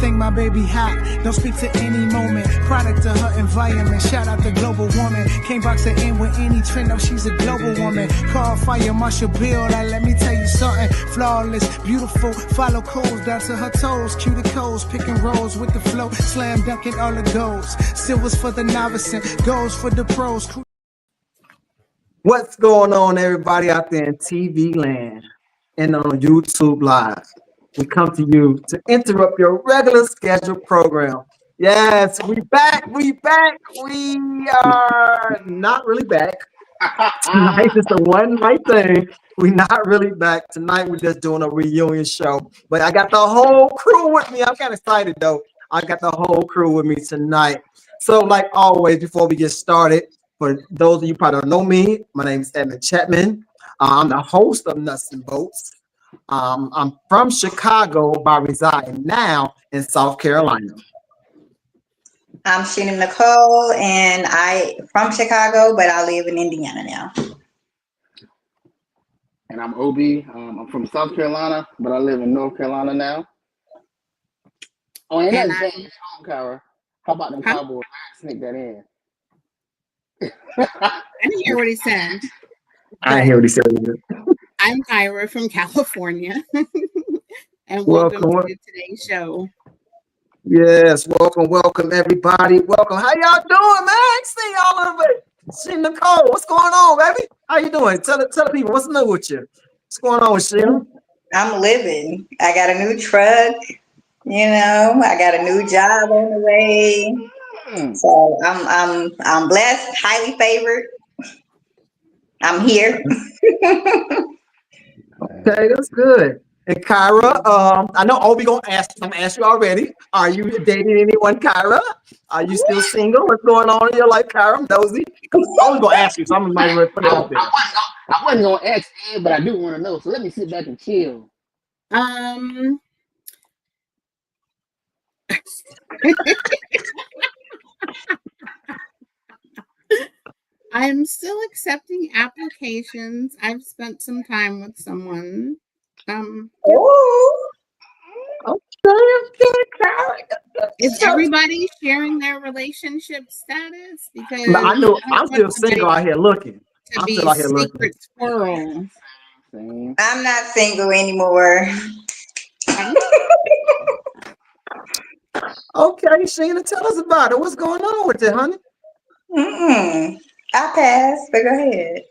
think my baby hot. Don't speak to any moment. Product of her environment. Shout out the global woman. Can't box her in with any trend. No, she's a global woman. Call Fire Marshal Bill. Like, let me tell you something. Flawless, beautiful. Follow codes down to her toes. Cue the codes. Picking rolls with the flow. Slam dunking all the goals. Silvers for the novice and golds for the pros. What's going on, everybody out there in TV land and on YouTube Live? We come to you to interrupt your regular scheduled program. Yes, we back. We are not really back. Tonight is the one night thing. We're not really back. Tonight we're just doing a reunion show. But I got the whole crew with me. I'm kind of excited though. I got the whole crew with me tonight. So like always, before we get started, for those of you who probably don't know me, my name is Edmund Chapman. I'm the host of Nutz and Boltz. I'm from Chicago, but residing now in South Carolina. I'm Sheena Nicole, and I'm from Chicago, but I live in Indiana now. And I'm Obi. I'm from South Carolina, but I live in North Carolina now. Oh, and that's James home, Kyra. How about them Cowboys? Sneak that in. I didn't hear what he said. I hear what he said. I'm Kyra from California, and welcome to today's show. Yes, welcome everybody. Welcome. How y'all doing, man? I ain't seen y'all in a bit. See Nicole, what's going on, baby? How you doing? Tell the people what's new with you. What's going on with Sheena? I'm living. I got a new truck. You know, I got a new job on the way. So I'm blessed, highly favored. I'm here. Okay, that's good. And Kyra, I know Obi gonna ask. I'm gonna ask you already. Are you dating anyone, Kyra? Are you still single? What's going on in your life, Kyra? I'm nosy. I'm only gonna ask you, so I'm gonna put it out there. I wasn't gonna ask Ed, but I do want to know. So let me sit back and chill. I'm still accepting applications. I've spent some time with someone. Is everybody sharing their relationship status? Because I'm still single out here looking. I'm still out here looking. Squirrel. I'm not single anymore. Okay, Sheena, tell us about it. What's going on with it, honey? I pass, but go ahead.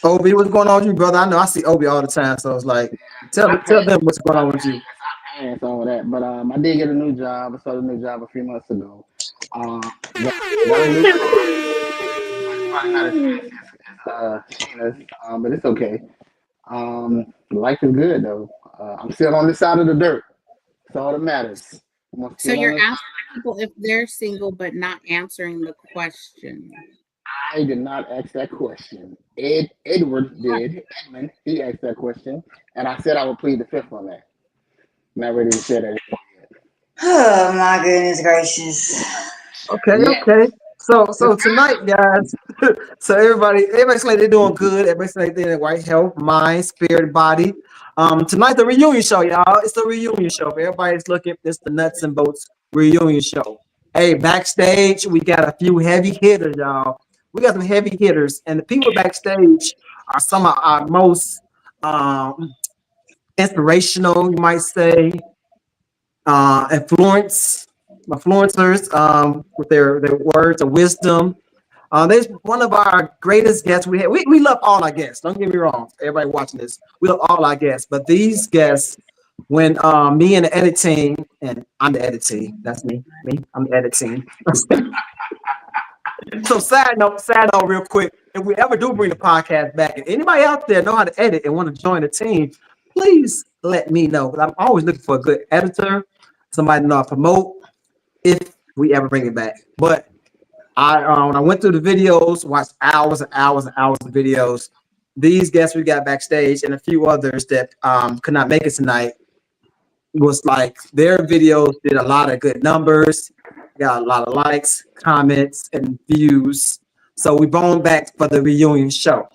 Obi, what's going on with you, brother? I know I see Obi all the time, so it's like, tell them what's going on with you. I pass all that, but I did get a new job. I started a new job a few months ago. Sheena's, but it's okay. Life is good though. I'm still on this side of the dirt. That's all that matters. So you're asking people if they're single, but not answering the question. I did not ask that question. Edward did. Edmund, he asked that question, and I said I would plead the fifth on that. Not ready to share that yet. Oh my goodness gracious. Okay. So tonight, guys. So everybody's like they're doing good. Everybody's like they're in right health, mind, spirit, body. Tonight the reunion show, y'all. It's the reunion show. Everybody's looking. It's the Nutz and Boltz reunion show. Hey, backstage we got a few heavy hitters, y'all. We got some heavy hitters, and the people backstage are some of our most inspirational, you might say, influencers with their words of wisdom. There's one of our greatest guests we had. We love all our guests. Don't get me wrong. Everybody watching this, we love all our guests. But these guests, when me and the edit team, and I'm the edit team. That's me. I'm the edit team. So side note, real quick. If we ever do bring the podcast back, and anybody out there know how to edit and want to join the team, please let me know. I'm always looking for a good editor, somebody to know how to promote if we ever bring it back. But when I went through the videos, watched hours and hours and hours of videos. These guests we got backstage and a few others that could not make it tonight was like their videos did a lot of good numbers, got a lot of likes, comments, and views. So we brought them back for the reunion show.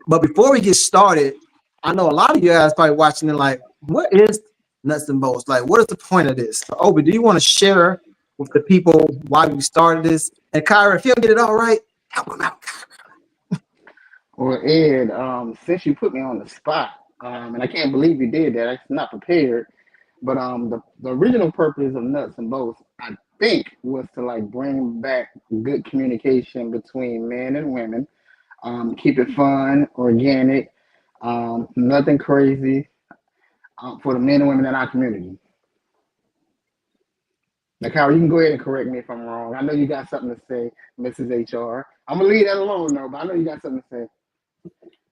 But before we get started, I know a lot of you guys probably watching it like, what is Nuts and Bolts? Like, what is the point of this? So, Obi, do you want to share with the people why we started this? And Kyra, if you don't get it all right, help them out. Well, Ed, since you put me on the spot, and I can't believe you did that, I'm not prepared. But the original purpose of Nuts and Bolts, I think, was to like bring back good communication between men and women. Keep it fun, organic, nothing crazy, for the men and women in our community. Now, Kyle, you can go ahead and correct me if I'm wrong. I know you got something to say, Mrs. HR. I'm gonna leave that alone though, but I know you got something to say.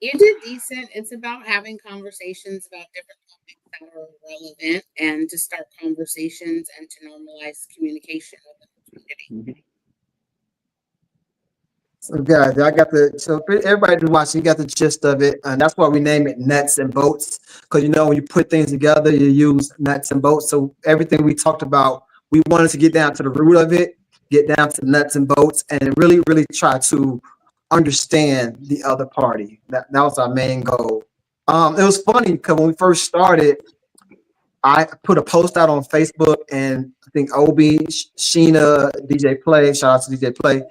You did decent. It's about having conversations about different topics that are relevant and to start conversations and to normalize communication within the community. So guys, I got so everybody who's watching, you got the gist of it, and that's why we name it Nuts and Bolts, because you know when you put things together, you use nuts and bolts. So everything we talked about, we wanted to get down to the root of it, get down to nuts and bolts, and really, really try to understand the other party. That was our main goal. It was funny because when we first started, I put a post out on Facebook, and I think Obi, Sheena, DJ Play, shout out to DJ Play,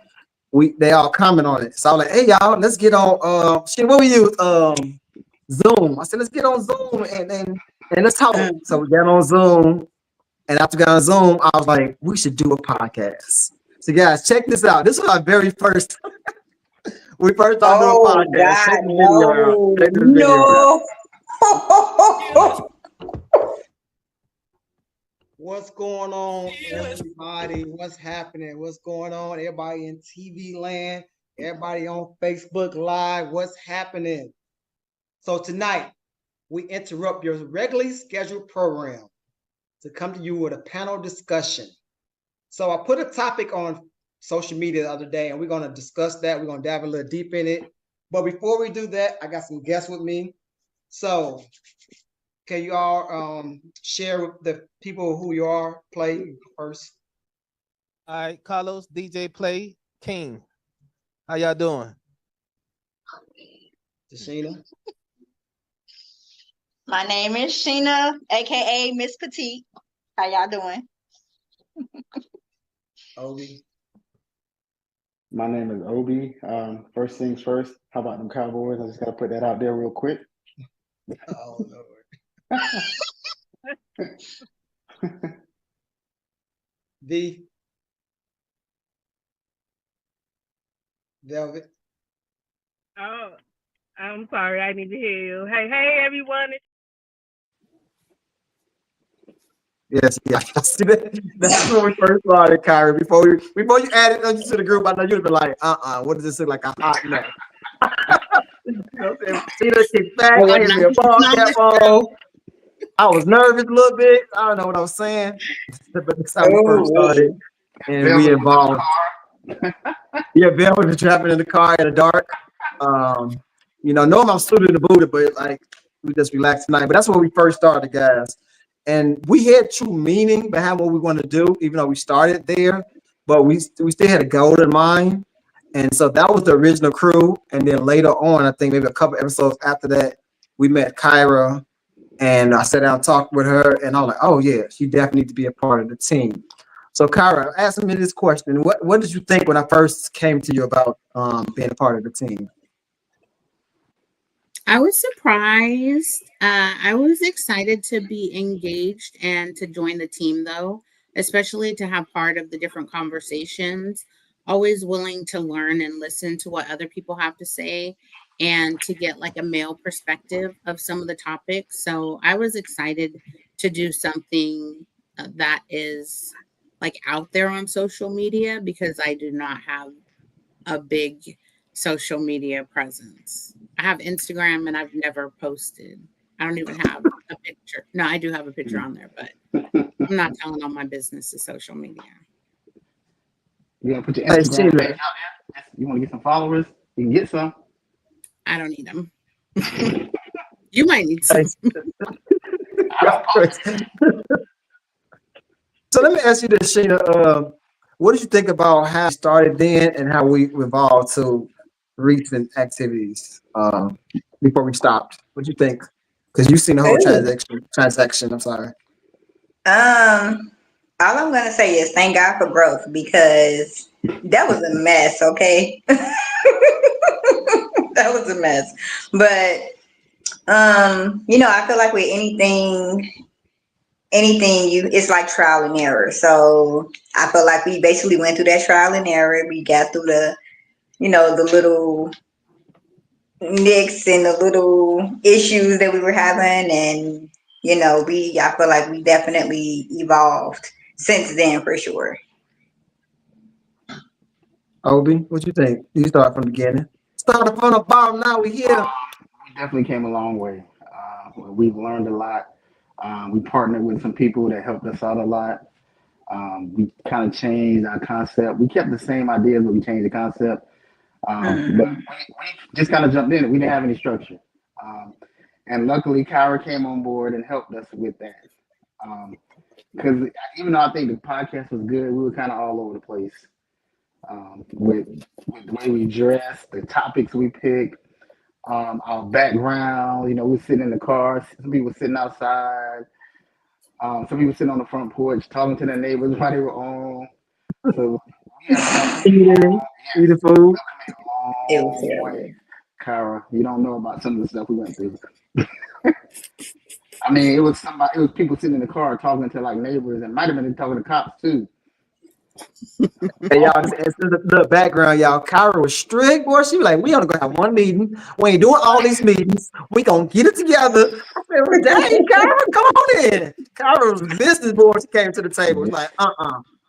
they all comment on it. So I was like, hey y'all, let's get on Sheena, what we use? Zoom. I said, let's get on Zoom and let's talk. So we got on Zoom, and after we got on Zoom, I was like, we should do a podcast. So guys, check this out. This was our very first we first started doing a podcast. Check the video out. Check the video out. What's going on, everybody? What's happening? What's going on? Everybody in TV land, everybody on Facebook Live, what's happening? So tonight, we interrupt your regularly scheduled program to come to you with a panel discussion. So I put a topic on social media the other day, and we're going to discuss that. We're going to dive a little deep in it. But before we do that, I got some guests with me. So can you all share with the people who you are? Play first. All right, Carlos, DJ Play, King. How y'all doing? Sheena. My name is Sheena, aka Miss Petite. How y'all doing? Obi. My name is Obi. First things first, how about them Cowboys? I just gotta put that out there real quick. Oh Lord. D. Velvet. Oh, I'm sorry. I need to hear you. Hey, everyone. Yes, yeah, I see that. That's when we first started, Kyrie. Before you added us to the group, I know you'd be like, what does this look like? A hot mess. You know what I'm saying? See that kick back. I hit me a ball cap on. I was nervous a little bit. I don't know what I was saying. But that's how we first started. And we involved. Yeah, Bill was trapping in the car in the dark. Normally I'm suited and booted, but like we just relaxed tonight. But that's when we first started, guys. And we had true meaning behind what we want to do, even though we started there. But we still had a goal in mind. And so that was the original crew. And then later on, I think maybe a couple episodes after that, we met Kyra. And I sat down and talked with her. And I was like, oh, yeah, she definitely needs to be a part of the team. So Kyra, ask me this question. What did you think when I first came to you about being a part of the team? I was surprised. I was excited to be engaged and to join the team, though, especially to have part of the different conversations. Always willing to learn and listen to what other people have to say and to get like a male perspective of some of the topics. So I was excited to do something that is like out there on social media because I do not have a big social media presence. I have Instagram and I've never posted. I don't even have a picture. No, I do have a picture on there, but I'm not telling all my business to social media. You gonna put your Instagram page out there? You want to get some followers? You can get some. I don't need them. You might need some. So let me ask you this, Sheena. What did you think about how it started then and how we evolved to recent activities? before we stopped? What do you think? Because you've seen the whole Ooh. transaction. I'm sorry. All I'm gonna say is thank God for growth because that was a mess. Okay, that was a mess. But I feel like with anything you it's like trial and error. So I feel like we basically went through that trial and error. We got through the little nicks and the little issues that we were having, and I feel like we definitely evolved since then for sure. Obi, what you think? You start from the beginning. Started from the bottom. Now we here. We definitely came a long way. We've learned a lot. We partnered with some people that helped us out a lot. We kind of changed our concept. We kept the same ideas, but we changed the concept. But we just kind of jumped in. We didn't have any structure. And luckily, Kyra came on board and helped us with that. Because even though I think the podcast was good, we were kind of all over the place with the way we dressed, the topics we picked, our background. We sitting in the car. Some people sitting outside. Some people sitting on the front porch talking to their neighbors while they were on. So we had Eating food. It was terrible. Kyra, you don't know about some of the stuff we went through. I mean, it was people sitting in the car talking to like neighbors, and might have been talking to cops too. Hey, y'all, the background, y'all. Kyra was strict, boy. She was like, we only gonna have one meeting. We ain't doing all these meetings. We gonna get it together. I said, dang, Kyra, come on in. Kyra was business board. She came to the table. It was like,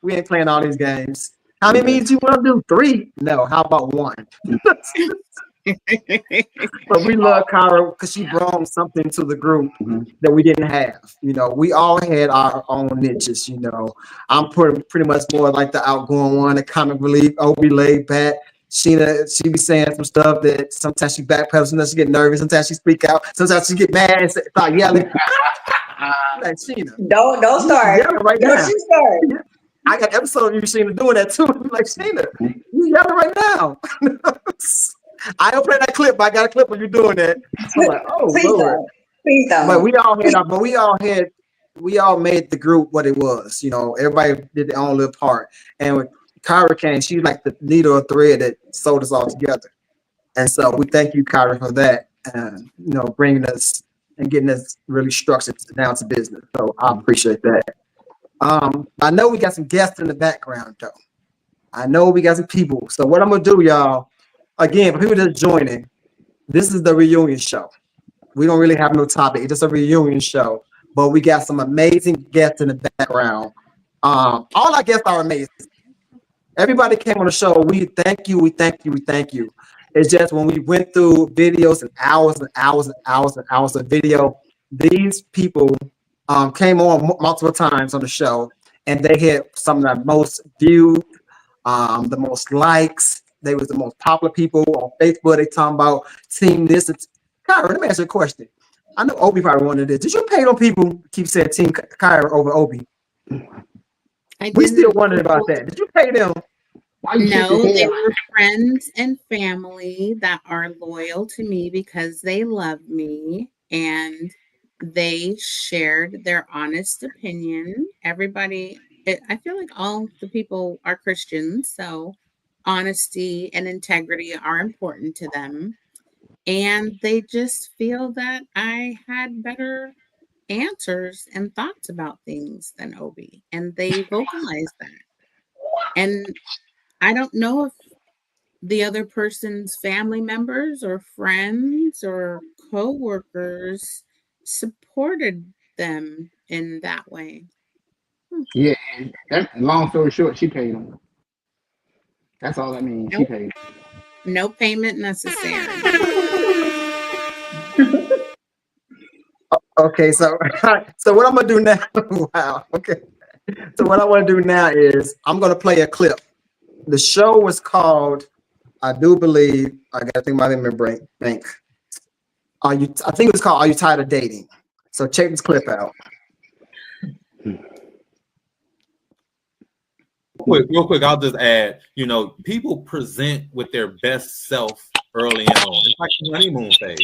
we ain't playing all these games. How many meetings you want to do? 3? No, how about 1? But we love Kyra because she brought something to the group that we didn't have. We all had our own niches. I'm pretty much more like the outgoing one, the comic relief. Obi laid back. Sheena, she be saying some stuff that sometimes she backpedals, sometimes she get nervous, sometimes she speak out, sometimes she get mad and start yelling. Like Sheena, don't start. Right don't now. you start. I got an episode of you, Sheena, doing that too. Like Sheena, you yelling right now. I don't play that clip, but I got a clip of you doing that. I'm like, oh Please Lord. don't. Please don't. But we all made the group what it was. Everybody did their own little part. And when Kyra came, she's like the needle or thread that sewed us all together. And so we thank you, Kyra, for that. And bringing us and getting us really structured down to business. So I appreciate that. I know we got some guests in the background though. I know we got some people. So what I'm gonna do, y'all. Again, for people that's joining, this is the reunion show. We don't really have no topic. It's just a reunion show. But we got some amazing guests in the background. All our guests are amazing. Everybody came on the show. We thank you. We thank you. We thank you. It's just when we went through videos and hours and hours and hours and hours of video, these people came on multiple times on the show, and they had some of the most viewed, the most likes. They was the most popular people on Facebook. They talking about team this. Kyra, let me ask you a question. I know Obi probably wanted this. Did you pay them people who keep saying team Kyra over Obi? We still wondering about that. Did you pay them? No, they were friends and family that are loyal to me because they love me and they shared their honest opinion. Everybody, I feel like all the people are Christians, so honesty and integrity are important to them. And they just feel that I had better answers and thoughts about things than Obi. And they vocalized that. And I don't know if the other person's family members or friends or co-workers supported them in that way. Yeah, long story short, she paid them. That's all that means. She paid. No payment necessary. Okay, so what I'm gonna do now? Wow. Okay. So what I want to do now is I'm gonna play a clip. The show was called, I do believe, I gotta think my memory bank. I think it was called Are You Tired of Dating? So check this clip out. Real quick, I'll just add, people present with their best self early on. It's like the honeymoon phase.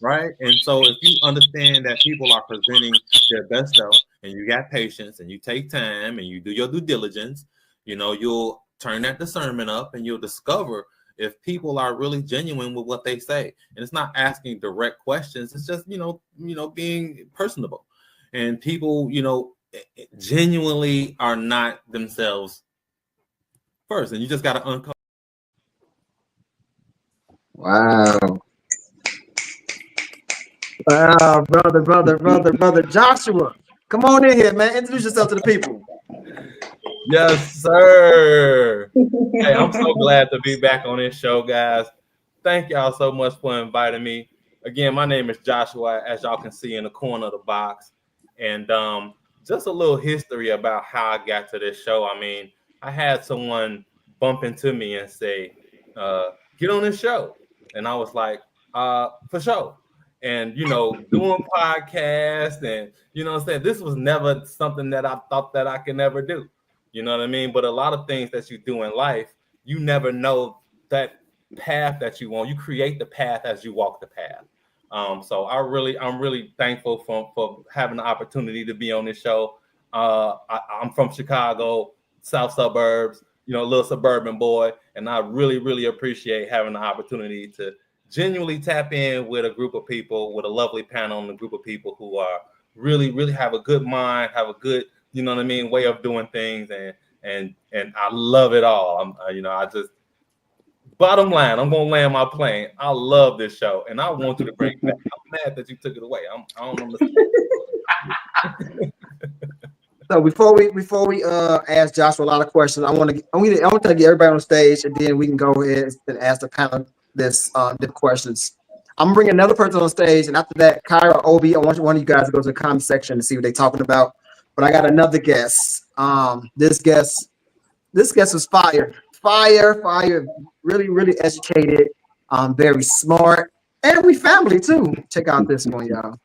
right? And so if you understand that people are presenting their best self, and you got patience, and you take time, and you do your due diligence, you'll turn that discernment up, and you'll discover if people are really genuine with what they say. And it's not asking direct questions. It's just, being personable. And people, genuinely are not themselves first. And you just got to uncover. Wow. Wow, brother Joshua. Come on in here, man. Introduce yourself to the people. Yes, sir. Hey, I'm so glad to be back on this show, guys. Thank y'all so much for inviting me. Again, my name is Joshua, as y'all can see in the corner of the box. And just a little history about how I got to this show. I mean, I had someone bump into me and say, get on this show. And I was like, for sure. And, doing podcasts and, what I'm saying, this was never something that I thought that I could never do. You know what I mean? But a lot of things that you do in life, you never know that path that you want. You create the path as you walk the path. So I'm really thankful for having the opportunity to be on this show. I'm from Chicago, South suburbs, a little suburban boy, and I really appreciate having the opportunity to genuinely tap in with a group of people, with a lovely panel and a group of people who are really have a good mind, have a good, way of doing things, and I love it all. I just, bottom line, I'm gonna land my plane. I love this show, and I want you to bring it back. I'm mad that you took it away. I don't understand. So before we ask Joshua a lot of questions, I want to get everybody on stage, and then we can go ahead and ask the panel the questions. I'm gonna bring another person on stage, and after that, Kyra, Obi, I want one of you guys to go to the comment section to see what they're talking about. But I got another guest. This guest was fire, really educated, very smart, and we family too. Check out this one, y'all.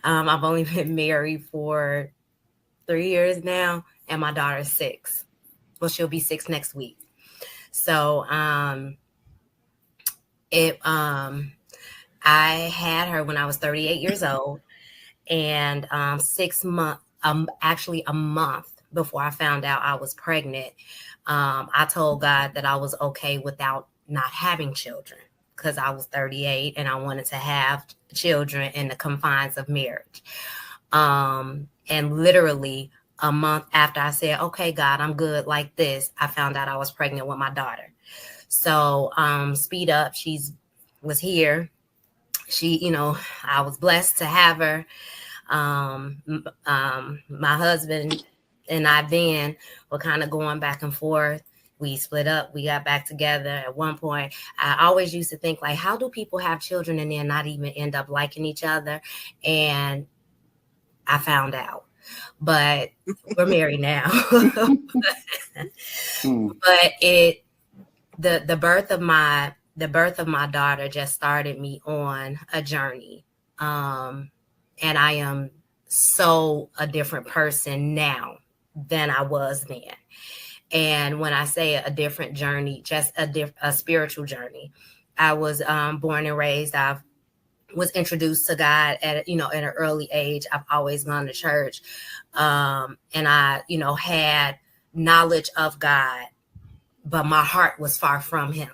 I've only been married for 3 years now, and my daughter's 6. Well, she'll be 6 next week. So I had her when I was 38 years old, and 6 months, actually a month before I found out I was pregnant, I told God that I was okay without not having children, because I was 38 and I wanted to have children in the confines of marriage. And literally a month after I said, okay, God, I'm good like this, I found out I was pregnant with my daughter. So speed up, was here. I was blessed to have her. My husband and I then were kind of going back and forth. We split up. We got back together. At one point, I always used to think, like, how do people have children and then not even end up liking each other? And I found out. But we're married now. But the birth of my daughter just started me on a journey. And I am so a different person now than I was then. And when I say a different journey, just a spiritual journey. I was born and raised. I was introduced to God at an early age. I've always gone to church, and I had knowledge of God, but my heart was far from Him.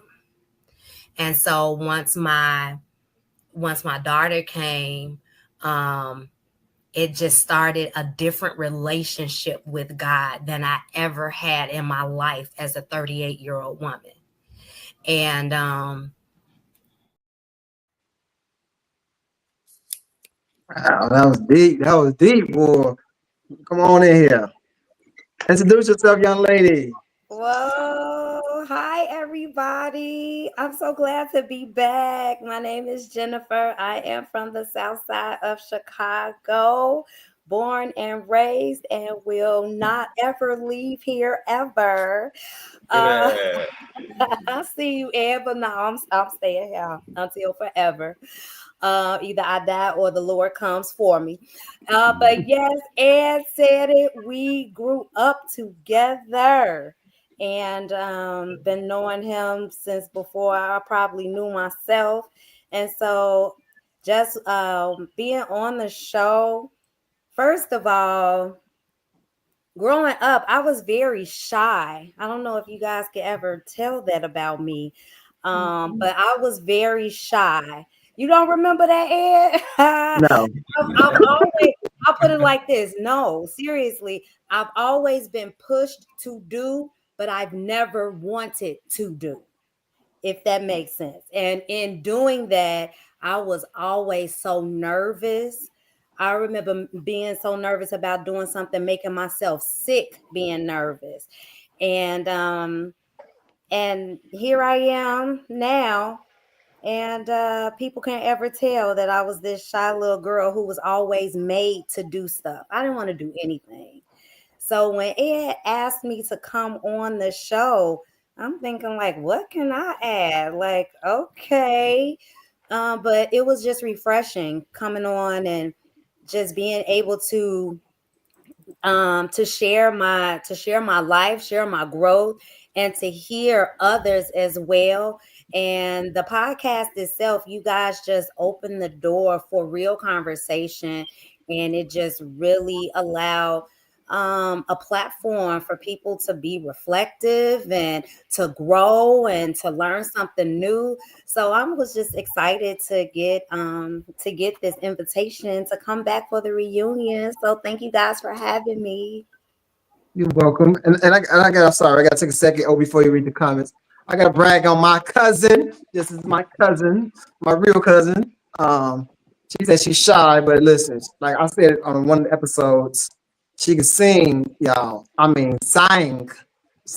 And so once my daughter came, it just started a different relationship with God than I ever had in my life as a 38-year-old woman. And wow, that was deep, boy. Come on in here. Introduce yourself, young lady. Whoa, hi everybody. I'm so glad to be back. My name is Jennifer. I am from the south side of Chicago, born and raised, and will not ever leave here ever. I see you, Ed, but no, I'm staying here until forever. Either I die or the Lord comes for me. But yes, Ed said it. We grew up together. and been knowing him since before I probably knew myself. And so just being on the show, first of all, growing up, I was very shy. I don't know if you guys could ever tell that about me, but I was very shy. You don't remember that, Ed? No. I'll put it like this. No, seriously, I've always been pushed to do, but I've never wanted to do, if that makes sense. And in doing that, I was always so nervous. I remember being so nervous about doing something, making myself sick, being nervous. And here I am now. And people can't ever tell that I was this shy little girl who was always made to do stuff. I didn't want to do anything. So when Ed asked me to come on the show, I'm thinking like, what can I add? Like, okay. But it was just refreshing coming on and just being able to share my life, share my growth, and to hear others as well. And the podcast itself, you guys just opened the door for real conversation, and it just really allowed a platform for people to be reflective and to grow and to learn something new. So I was just excited to get this invitation to come back for the reunion. So thank you guys for having me. You're welcome. I'm sorry, I gotta take a second before you read the comments. I gotta brag on my cousin. This is my cousin, my real cousin. She said she's shy, but listen, like I said on one of the episodes, she can sing, y'all. I mean, sang.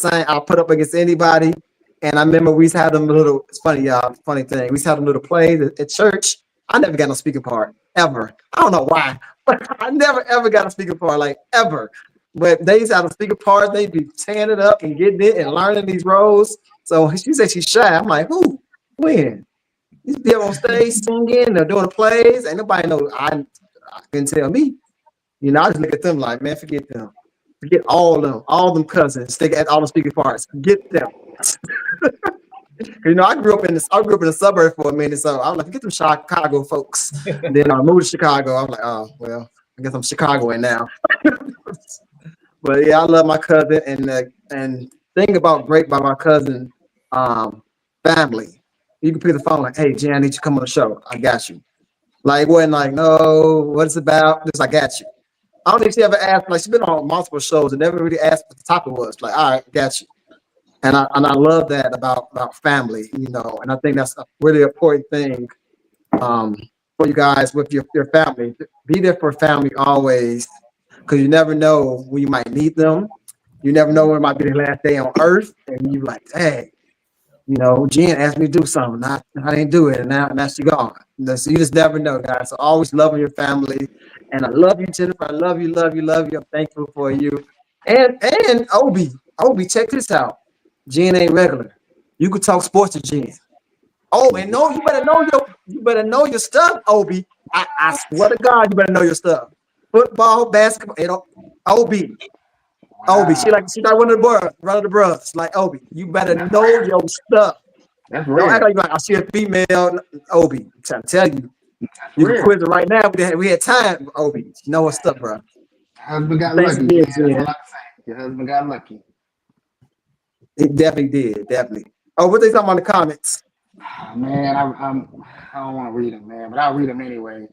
I'll put up against anybody. And I remember we used to have them little, it's funny, y'all, funny thing. We used to have them little plays at church. I never got no speaking part, ever. I don't know why, but I never, ever got a speaking part, like, ever. But they used to have a speaker part. They'd be tearing it up and getting it and learning these roles. So she said she's shy. I'm like, who? When? You be up on stage singing or doing plays. Ain't nobody know. I couldn't tell me. You know, I just look at them like, man, forget them. Forget all them cousins. Stick at all the speaking parts. Forget them. You know, I grew up in the suburb for a minute, so I was like, forget them Chicago folks. And then I moved to Chicago. I'm like, oh well, I guess I'm Chicagoan now. But yeah, I love my cousin, and thing about great by my cousin family. You can pick the phone like, hey, Jen, I need you to come on the show. I got you. Like, it wasn't like, no, what it's about? Just I got you. I don't think she ever asked, like, she's been on multiple shows and never really asked what the topic was. Like, all right, got you. And I love that about family, you know, and I think that's a really important thing for you guys with your family. Be there for family always, because you never know when you might need them. You never know when it might be the last day on earth, and you like, hey, you know, Jen asked me to do something, I didn't do it, and now she gone. So you just never know, guys. So always loving your family, and I love you, Jennifer. I love you. I'm thankful for you, and Obi, check this out. Jen ain't regular. You could talk sports to Jen. Oh, and no, you better know your stuff, Obi. I swear to God, you better know your stuff. Football, basketball, Obi. Obi, she like one of the brothers. Like Obi, you better know your stuff. That's Don't real. act like I see a female Obi. I'm trying to tell you. You can quiz it right now. We had time, Obi. You know what's up, bro. Husband got Thanks lucky. again, That's all I Jen. can say. Your husband got lucky. It definitely did, definitely. Oh, what they talking about in the comments? Man, I don't want to read them, man, but I'll read them anyway.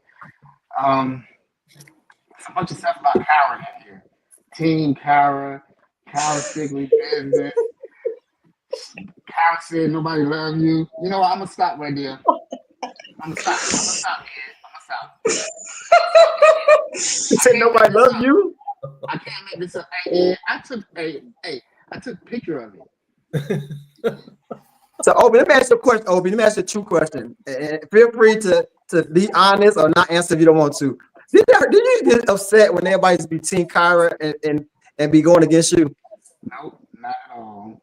It's a bunch of stuff about Kara in here. Team Kara Stigley business. Kara said nobody love you. You know what? I'm gonna stop right there. I'm gonna stop. You said nobody love you? I can't make this up. Hey, I took a picture of it. So, Obi, let me ask you a question. Obi, let me ask you a true question. And feel free to be honest or not answer if you don't want to. Did you get upset when everybody's be Team Kyra and be going against you? No, not at all.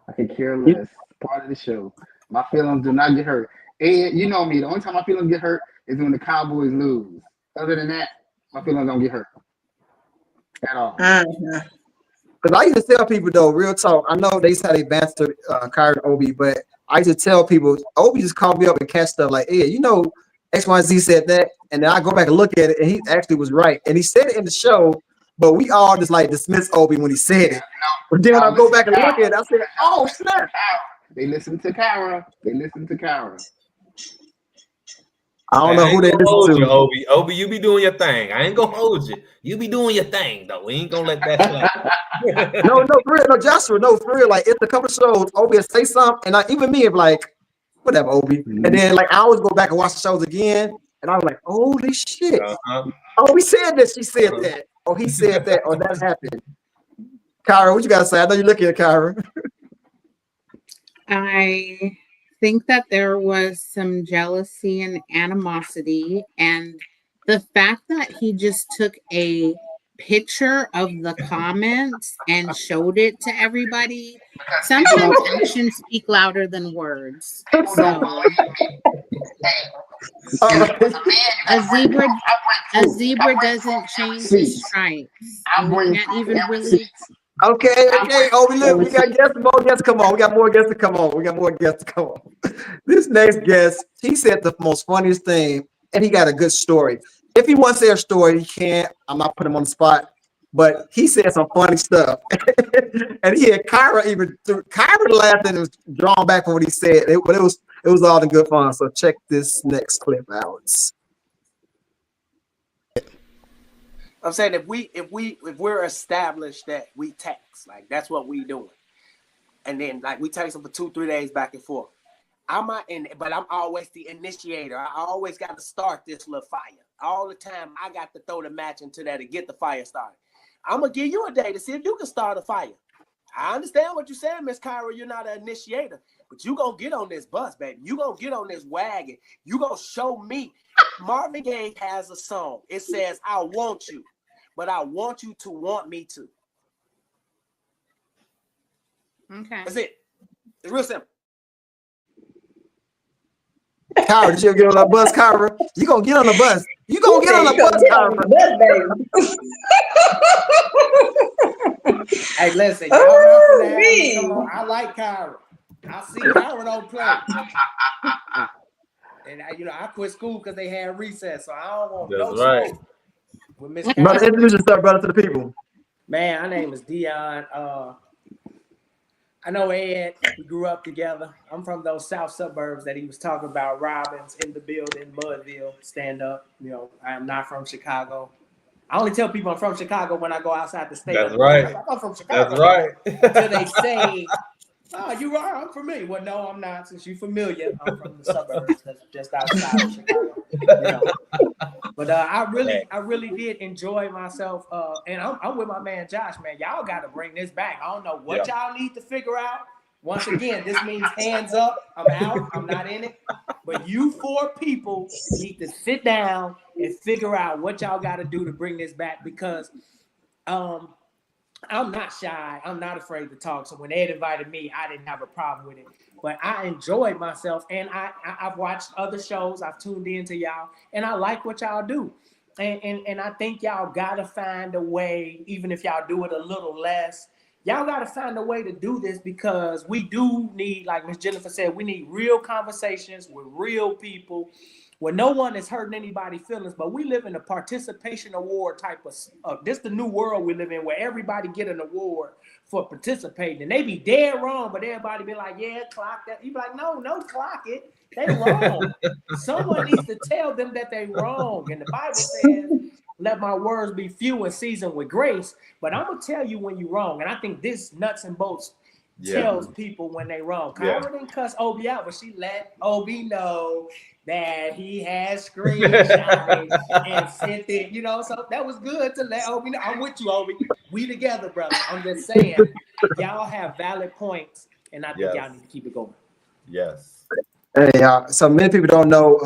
I could care less. Part of the show. My feelings do not get hurt. And you know me, the only time my feelings get hurt is when the Cowboys lose. Other than that, my feelings don't get hurt at all. Because I used to tell people though, real talk. I know they said they banter Kyrie and Obi, but I used to tell people, Obi just called me up and catch stuff like, yeah, you know, XYZ said that, and then I go back and look at it, and he actually was right, and he said it in the show, but we all just like dismiss Obi when he said it. But then when I go back and look at it, I said, oh snap! They listen to Kyra. I don't know who they listen to. Obi, you be doing your thing. I ain't gonna hold you. You be doing your thing though. We ain't gonna let that slide. No, for real, no, Joshua, no, for real. Like, it's a couple shows, Obi will say something, and even me, I'm like, whatever, Obi. And then, like, I always go back and watch the shows again, and I'm like, holy shit. Oh, we said this, she said that. Oh, he said that, or that happened. Kyra, what you gotta say? I know you're looking at Kyra. I think that there was some jealousy and animosity, and the fact that he just took a picture of the comments and showed it to everybody. Sometimes actions speak louder than words. So a zebra doesn't change his stripes. You can't even really. Okay. Obi, look, we got more guests to come on. We got more guests to come on. This next guest, he said the most funniest thing, and he got a good story. If he wants to say a story, he can't. I'm not putting him on the spot, but he said some funny stuff. And he had Kyra laughed and it was drawn back from what he said. But it was all in good fun. So check this next clip out. I'm saying if we're established that we text, like that's what we doing, and then like we text them for 2-3 days back and forth. But I'm always the initiator. I always got to start this little fire. All the time I got to throw the match into that to get the fire started. I'm gonna give you a day to see if you can start a fire. I understand what you're saying, Miss Kyra. You're not an initiator, but you gonna get on this bus, baby. You gonna get on this wagon. You gonna show me. Marvin Gaye has a song. It says, "I want you, but I want you to want me too." Okay. That's it. It's real simple. Kyra, did you ever get on that bus, Kyra? You gonna get on the bus. You gonna get on the bus, Kyra. Hey, listen, y'all not gonna have me. Come on. I like Kyra. I see Kyra don't play. And I quit school because they had recess, so I don't want no smoke with Miss Kyra. Brother, introduce yourself, brother, to the people. Man, my name is Dion. I know Ed. We grew up together. I'm from those south suburbs that he was talking about. Robbins, in the building, Mudville, stand up. I am not from Chicago. I only tell people I'm from Chicago when I go outside the state. That's right. I'm from Chicago. That's right. Until they say, "Oh, you are? I'm familiar." Well, no, I'm not. Since you're familiar, I'm from the suburbs that's just outside of Chicago. But I really did enjoy myself. And I'm with my man Josh, man. Y'all got to bring this back. I don't know what y'all need to figure out. Once again, this means hands up. I'm out. I'm not in it. But you 4 people need to sit down and figure out what y'all got to do to bring this back, because I'm not shy. I'm not afraid to talk. So when Ed invited me, I didn't have a problem with it. But I enjoyed myself, and I've watched other shows. I've tuned into y'all, and I like what y'all do. And I think y'all got to find a way, even if y'all do it a little less, y'all got to find a way to do this, because we do need, like Miss Jennifer said, we need real conversations with real people where no one is hurting anybody's feelings. But we live in a participation award type of this the new world we live in, where everybody get an award for participating. And they be dead wrong, but everybody be like, yeah, clock that. You be like, no, clock it. They wrong. Someone needs to tell them that they wrong. And the Bible says, let my words be few and seasoned with grace. But I'm going to tell you when you're wrong. And I think this Nutz and Boltz tells people when they wrong. Kyra didn't cuss Obi out, but she let Obi know that he has screenshots and sent it, so that was good to let Obi know. I'm with you, Obi. We together, brother. I'm just saying, y'all have valid points, and I think y'all need to keep it going. Yes. Hey, so many people don't know,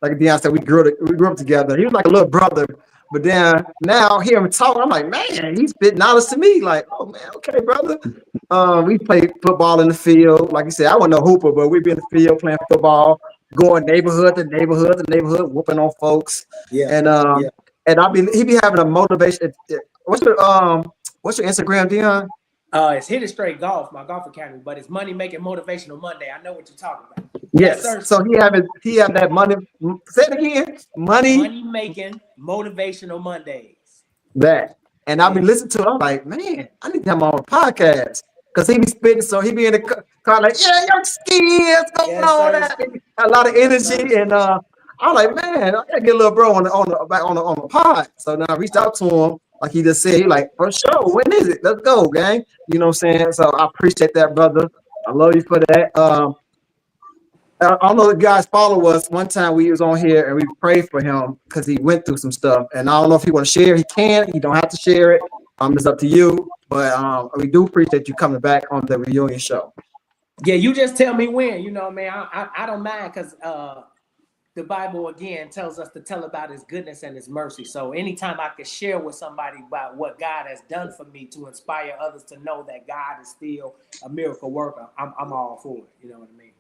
like Deion said, we grew up together. He was like a little brother, but then now hear him talk, I'm like, man, he's spitting knowledge to me. Like, oh man, okay, brother. We played football in the field. Like you said, I wasn't no hooper, but we'd be in the field playing football, going neighborhood to neighborhood, whooping on folks. And he be having a motivation. What's the What's your Instagram, Dion? It's Hit It Straight Golf, my golf academy, but it's Money Making Motivational Monday. I know what you're talking about. Yes. Sir. So he have that money. Say it again. Money Making Motivational Mondays. That. And I've been listening to it. I'm like, man, I need to have my own podcast. Because he be spitting, so he be in the car like, yeah, your skills, going on that. A lot of energy. And I'm like, man, I gotta get a little bro on the pod. So now I reached out to him, like he just said, he like, for sure, when is it? Let's go, gang. You know what I'm saying? So I appreciate that, brother. I love you for that. I don't know if you guys follow us. One time we was on here and we prayed for him because he went through some stuff. And I don't know if he want to share. He can. He don't have to share it. It's up to you. But we do appreciate you coming back on the reunion show. Yeah, you just tell me when. You know, man, I don't mind because the Bible again tells us to tell about His goodness and His mercy. So anytime I can share with somebody about what God has done for me to inspire others to know that God is still a miracle worker, I'm all for it. You know what I mean?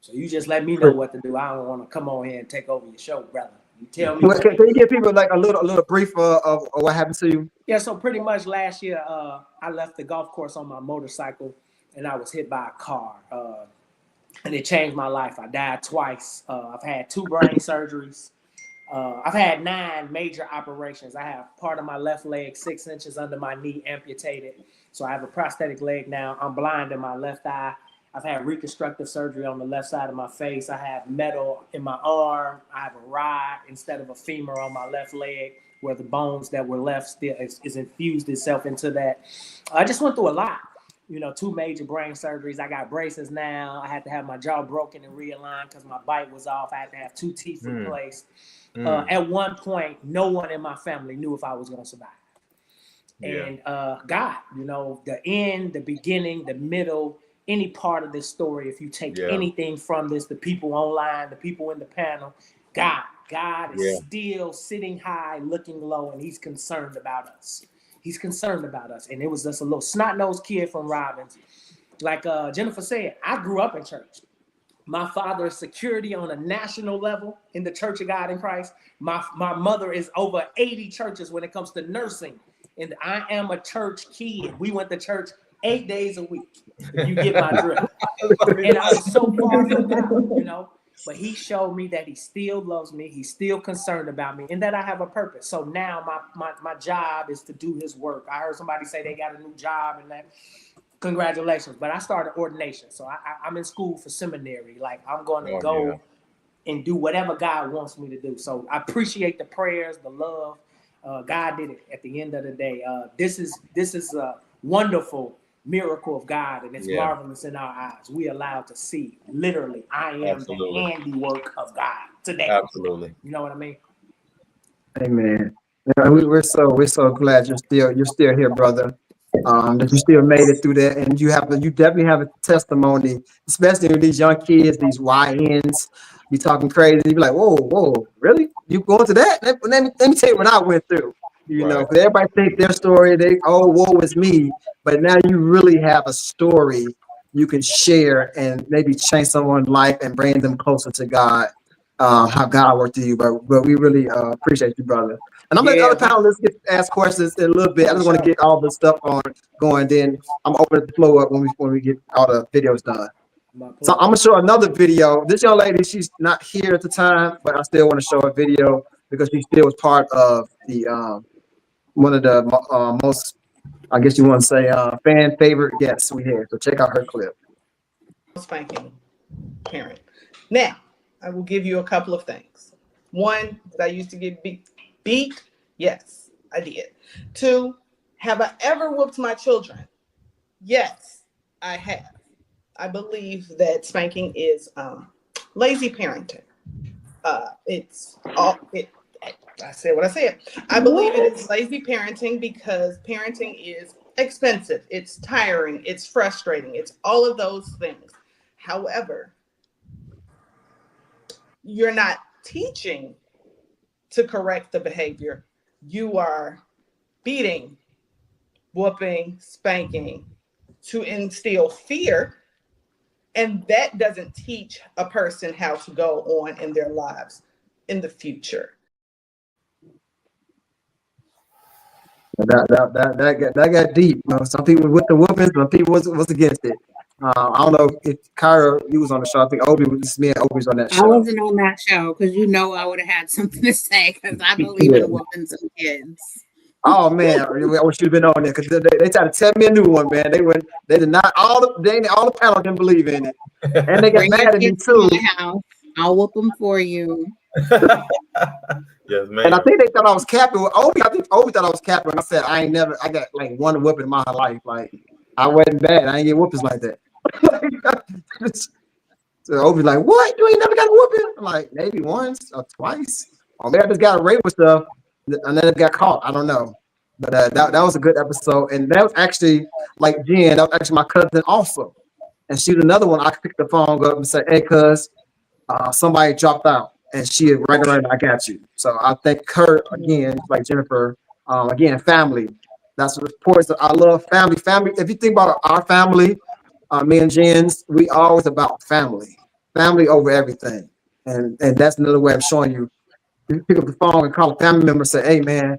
So you just let me know what to do. I don't want to come on here and take over your show, brother. You tell me. Can you give people like a little brief of what happened to you? Yeah, so pretty much last year, I left the golf course on my motorcycle, and I was hit by a car, and it changed my life. I died twice. I've had 2 brain surgeries. I've had 9 major operations. I have part of my left leg 6 inches under my knee amputated, so I have a prosthetic leg now. I'm blind in my left eye. I've had reconstructive surgery on the left side of my face. I have metal in my arm. I have a rod instead of a femur on my left leg where the bones that were left still is infused itself into that. I just went through a lot. You know, 2 major brain surgeries. I got braces now. I had to have my jaw broken and realigned because my bite was off. I had to have 2 teeth replaced. At one point, no one in my family knew if I was going to survive. And God, you know, the end, the beginning, the middle, any part of this story, if you take anything from this, the people online, the people in the panel, God is still sitting high, looking low, and He's concerned about us. He's concerned about us. And it was just a little snot-nosed kid from Robbins. Like Jennifer said, I grew up in church. My father is security on a national level in the Church of God in Christ. My mother is over 80 churches when it comes to nursing. And I am a church kid. We went to church 8 days a week, if you get my drift. And I was so far from God, you know. But He showed me that He still loves me. He's still concerned about me and that I have a purpose. So now my job is to do His work. I heard somebody say they got a new job and that. Congratulations. But I started ordination. So I'm in school for seminary. Like I'm going to go and do whatever God wants me to do. So I appreciate the prayers, the love. God did it at the end of the day. This is a wonderful miracle of God, and it's marvelous in our eyes. We allowed to see, literally, I am the handiwork of God today. Absolutely. You know what I mean? Amen. Yeah, we're so glad you're still here, brother. That you still made it through that, and you definitely have a testimony, especially with these young kids, these YNs. You talking crazy? You be like, whoa, really? You going to that? Let me tell you what I went through. You know, because everybody think their story, woe is me. But now you really have a story you can share and maybe change someone's life and bring them closer to God. How God worked through you, but we really appreciate you, brother. And I'm letting other panelists ask questions in a little bit. I just want to get all the stuff going. Then I'm opening the floor up when we get all the videos done. So I'm gonna show another video. This young lady, she's not here at the time, but I still want to show a video because she still was part of the one of the most, I guess you want to say, fan favorite guests we had. So check out her clip. Spanking parent. Now, I will give you a couple of things. 1, I used to get beat. Yes, I did. 2, have I ever whooped my children? Yes, I have. I believe that spanking is lazy parenting. I said what I said. I believe it is lazy parenting because parenting is expensive. It's tiring. It's frustrating. It's all of those things. However, you're not teaching to correct the behavior. You are beating, whooping, spanking to instill fear. And that doesn't teach a person how to go on in their lives in the future. That got deep. You know, some people with the whoopings, some people was against it. I don't know if Kyra, you was on the show. I think Obi was just me and Obi was on that I show. wasn't on that show because I would have had something to say because I believe in whooping some kids. Oh man, I wish you'd been on there because they tried to tell me a new one, man. They did not all the panel didn't believe in it, and they got Bring mad your at me kids too. to my house. I'll whoop them for you. Yes, man. And I think they thought I was capping with Obi. I think Obi thought I was capping. I said I got like one whooping in my life. Like I wasn't bad. I ain't get whoopings like that. So Obi's like, what? You ain't never got a whooping? I'm like, maybe once or twice. Or maybe I just got raped with stuff and then it got caught. I don't know. But that was a good episode. And that was actually like Jen, that was actually my cousin also. And she was another one. I picked the phone up and said, hey, cuz, somebody dropped out. And she right around, I got you. So I thank her again, like Jennifer, again, family. That's what supports. I love family. Family. If you think about our family, me and Jen's, we always about family. Family over everything. And that's another way of showing you. You pick up the phone and call a family member and say, hey man,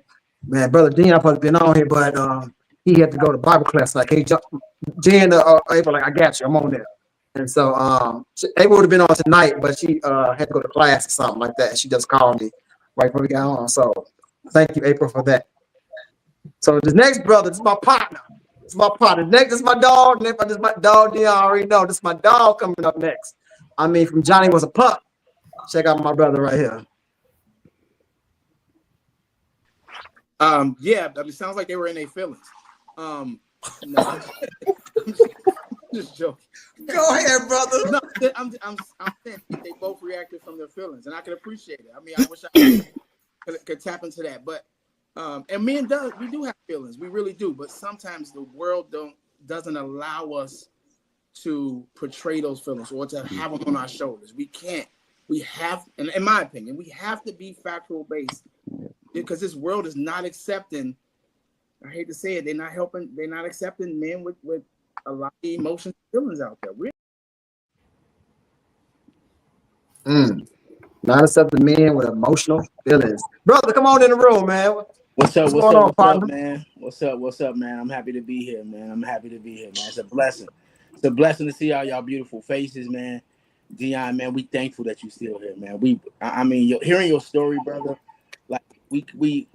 brother Dean, I've probably been on here, but he had to go to Bible class. Like, hey, Jen, April, like, I got you. I'm on there. And so April would have been on tonight, but she had to go to class or something like that. And she just called me right before we got on. So thank you, April, for that. So this next brother, this is my partner. This is my partner. Next is my dog. Next is my dog. Dean, I already know. This is my dog coming up next. I mean, from Johnny Was a Pup. Check out my brother right here. Yeah, I mean, sounds like they were in their feelings. No, I'm just joking. Go ahead, brother. No, I'm saying they both reacted from their feelings, and I can appreciate it. I mean, I wish I could tap into that, but and men we do have feelings, we really do, but sometimes the world doesn't allow us to portray those feelings or to have them on our shoulders. We can't. We have, and in my opinion, we have to be factual based. Because this world is not accepting, I hate to say it, they're not accepting men with a lot of emotions and feelings out there. Not accepting men with emotional feelings. Brother, come on in the room, man. What's up, man? What's up, man? I'm happy to be here, man. It's a blessing. It's a blessing to see all y'all beautiful faces, man. Dion, man, we thankful that you still here, man. I mean, hearing your story, brother, like we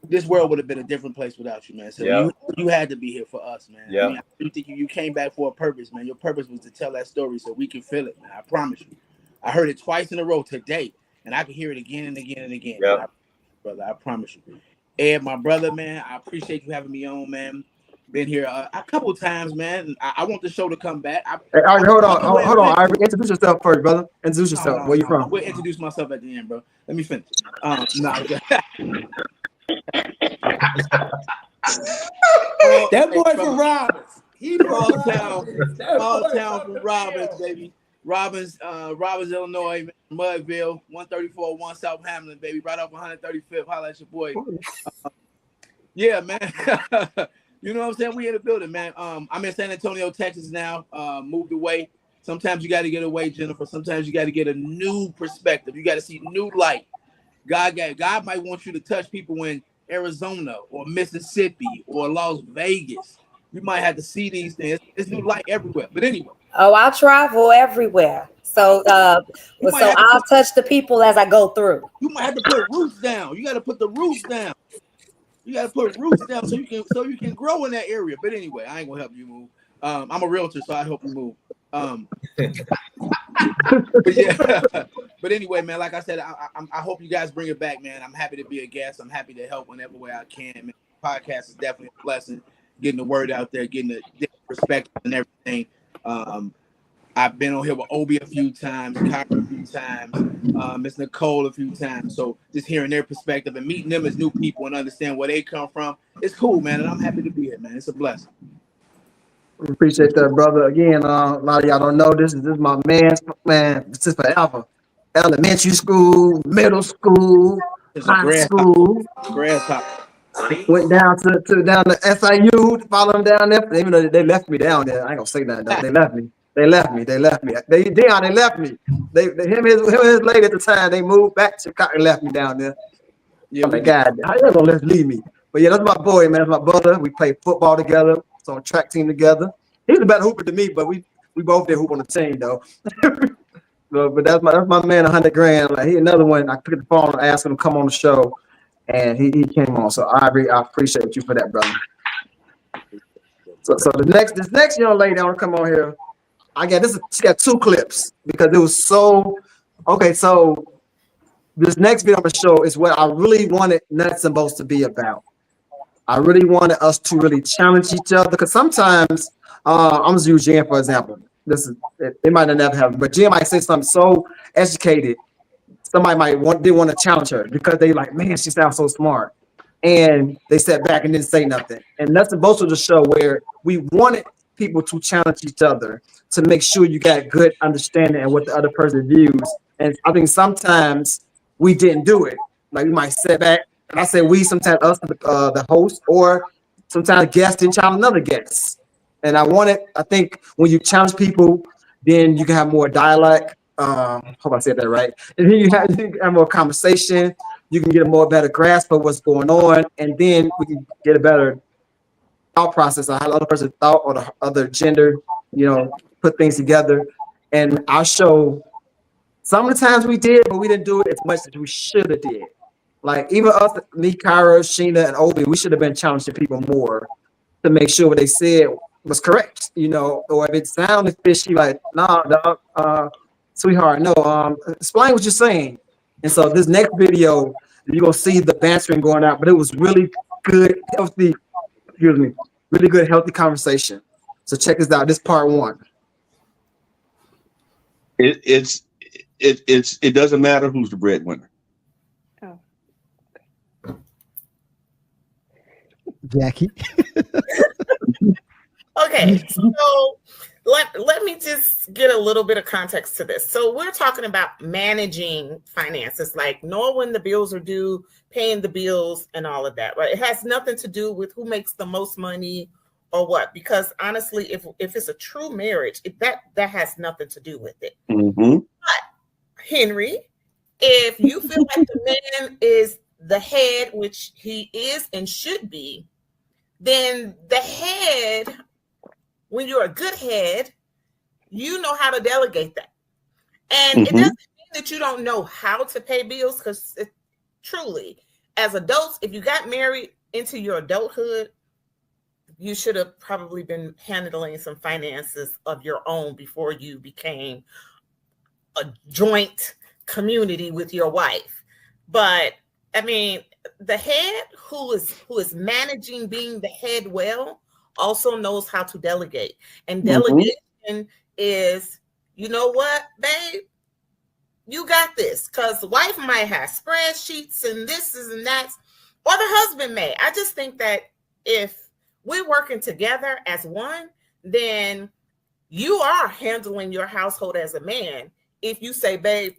this world would have been a different place without you, man. So you had to be here for us, man. Yeah. I mean, I think you came back for a purpose, man. Your purpose was to tell that story so we can feel it, man. I promise you. I heard it twice in a row today, and I can hear it again and again and again. Yeah. Brother, I promise you. Ed, my brother, man, I appreciate you having me on, man. Been here a couple of times, man. I want the show to come back. Hold on. Ivory. Introduce yourself first, brother. Introduce yourself. Where you from? I will introduce myself at the end, bro. Let me finish. That boy from Robbins. He Small town from Robbins, baby. Robbins, Illinois, Mudville, 134-1 South Hamlin, baby. Right off 135th. Holla at your boy. Yeah, man. You know what I'm saying? We in the building, man. I'm in San Antonio, Texas now. Moved away. Sometimes you got to get away, Jennifer. Sometimes you got to get a new perspective. You got to see new light. God might want you to touch people in Arizona or Mississippi or Las Vegas. You might have to see these things. There's new light everywhere. But anyway. Oh, I'll travel everywhere. So I'll touch the people as I go through. You might have to put roots down. You got to put the roots down. You got to put roots down so you can grow in that area. But anyway, I ain't gonna help you move. I'm a realtor, so I help you move. But yeah. But anyway, man, like I said, I hope you guys bring it back, man. I'm happy to be a guest. I'm happy to help whenever way I can. Man. Podcast is definitely a blessing. Getting the word out there, getting the different perspective and everything. I've been on here with Obi a few times, Kyra a few times, Miss Nicole a few times. So just hearing their perspective and meeting them as new people and understand where they come from, it's cool, man. And I'm happy to be here, man. It's a blessing. We appreciate that, brother. Again, a lot of y'all don't know this. This is my man. This is forever. Elementary school, middle school, high school. Went down to SIU, follow them down there. Even though they left me down there, I ain't gonna say that. They left me. They left me. They left me. Him and his lady at the time, they moved back to Chicago and left me down there. Yeah, God, how you gonna leave me? But yeah, that's my boy, man. That's my brother. We played football together. So on a track team together. He's a better hooper than me, but we both did hoop on the team though. But that's my man, 100 grand. Like he another one. I picked up the phone and asked him to come on the show, and he came on. So I appreciate you for that, brother. So this next young lady I want to come on here. She got 2 clips because it was so okay. So this next video I'm gonna show is what I really wanted Nuts and Boltz to be about. I really wanted us to really challenge each other because sometimes I'm just use Jen for example. It might not never happen, but Jen might say something so educated. Somebody might want to challenge her because they like, man, she sounds so smart, and they sat back and didn't say nothing. And Nuts and Boltz was a show where we wanted people to challenge each other to make sure you got good understanding of what the other person views. And I think sometimes we didn't do it. Like we might sit back, and I say we, sometimes us, the host, or sometimes guests didn't challenge another guest. And I think when you challenge people, then you can have more dialogue. Hope I said that right. And then you can have more conversation. You can get a better grasp of what's going on, and then we can get a better thought process on how the other person thought or the other gender, put things together. And our show, some of the times we did, but we didn't do it as much as we should have did. Like even us, me, Kyra, Sheena, and Obi, we should have been challenging people more to make sure what they said was correct, or if it sounded fishy, like, nah, dog, sweetheart, no, explain what you're saying. And so this next video, you're gonna see the bantering going out, but it was really good, healthy, really good, healthy conversation. So check this out. This part 1. It doesn't matter who's the breadwinner. Oh. Jackie. Okay, so let me just get a little bit of context to this. So we're talking about managing finances, like knowing when the bills are due, paying the bills, and all of that, right? It has nothing to do with who makes the most money or what, because honestly, if it's a true marriage, that has nothing to do with it. Mm-hmm. But Henry, if you feel like the man is the head, which he is and should be, then the head, when you're a good head, you know how to delegate that. And it doesn't mean that you don't know how to pay bills, because truly, as adults, if you got married into your adulthood, you should have probably been handling some finances of your own before you became a joint community with your wife. But I mean, the head who is managing being the head well also knows how to delegate. And delegation is, you know what, babe, you got this. Because the wife might have spreadsheets and this and that, or the husband may. I just think that if we're working together as one, then you are handling your household as a man. If you say, babe,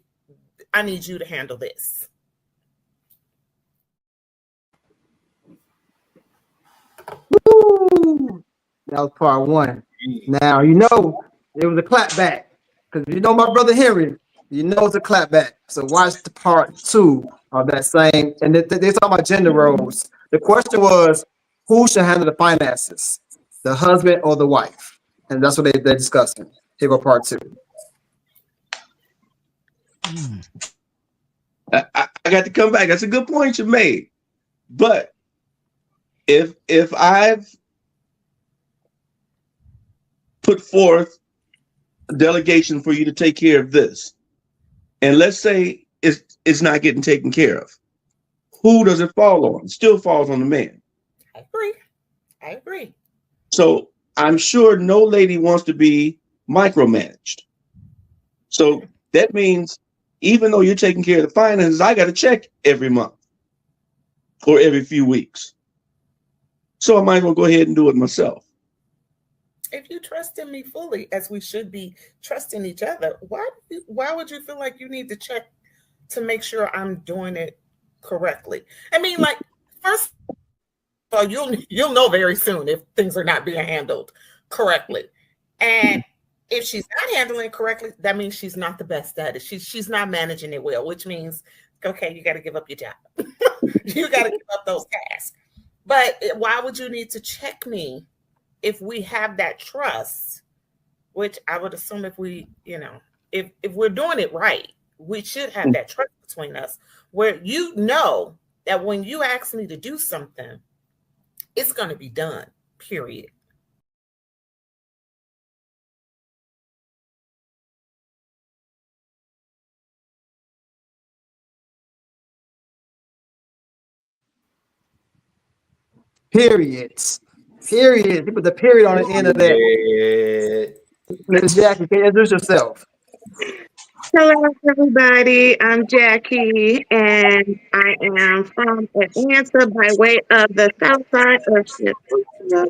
I need you to handle this. Woo! That was part 1. Now, it was a clap back. Because my brother Henry, it's a clap back. So watch the part 2 of that same. And they're talking about gender roles. The question was, who should handle the finances? The husband or the wife? And that's what they're discussing. Here go part 2. I got to come back. That's a good point you made. But if I've put forth a delegation for you to take care of this, and let's say it's not getting taken care of, who does it fall on? It still falls on the man. I agree. So I'm sure no lady wants to be micromanaged. So that means even though you're taking care of the finances, I got to check every month or every few weeks. So I might as well go ahead and do it myself. If you trust in me fully, as we should be trusting each other, why would you feel like you need to check to make sure I'm doing it correctly? I mean, like, first of all, you'll know very soon if things are not being handled correctly. And if she's not handling it correctly, that means she's not the best at it. She's not managing it well, which means, okay, you got to give up your job. You got to give up those tasks. But why would you need to check me if we have that trust? Which I would assume if we, if we're doing it right, we should have that trust between us where you know that when you ask me to do something, it's going to be done, period. Periods. Period. You put the period on the end of that. Miss Jackie, can you introduce yourself? Hello, everybody. I'm Jackie, and I am from Atlanta by way of the south side of Chicago.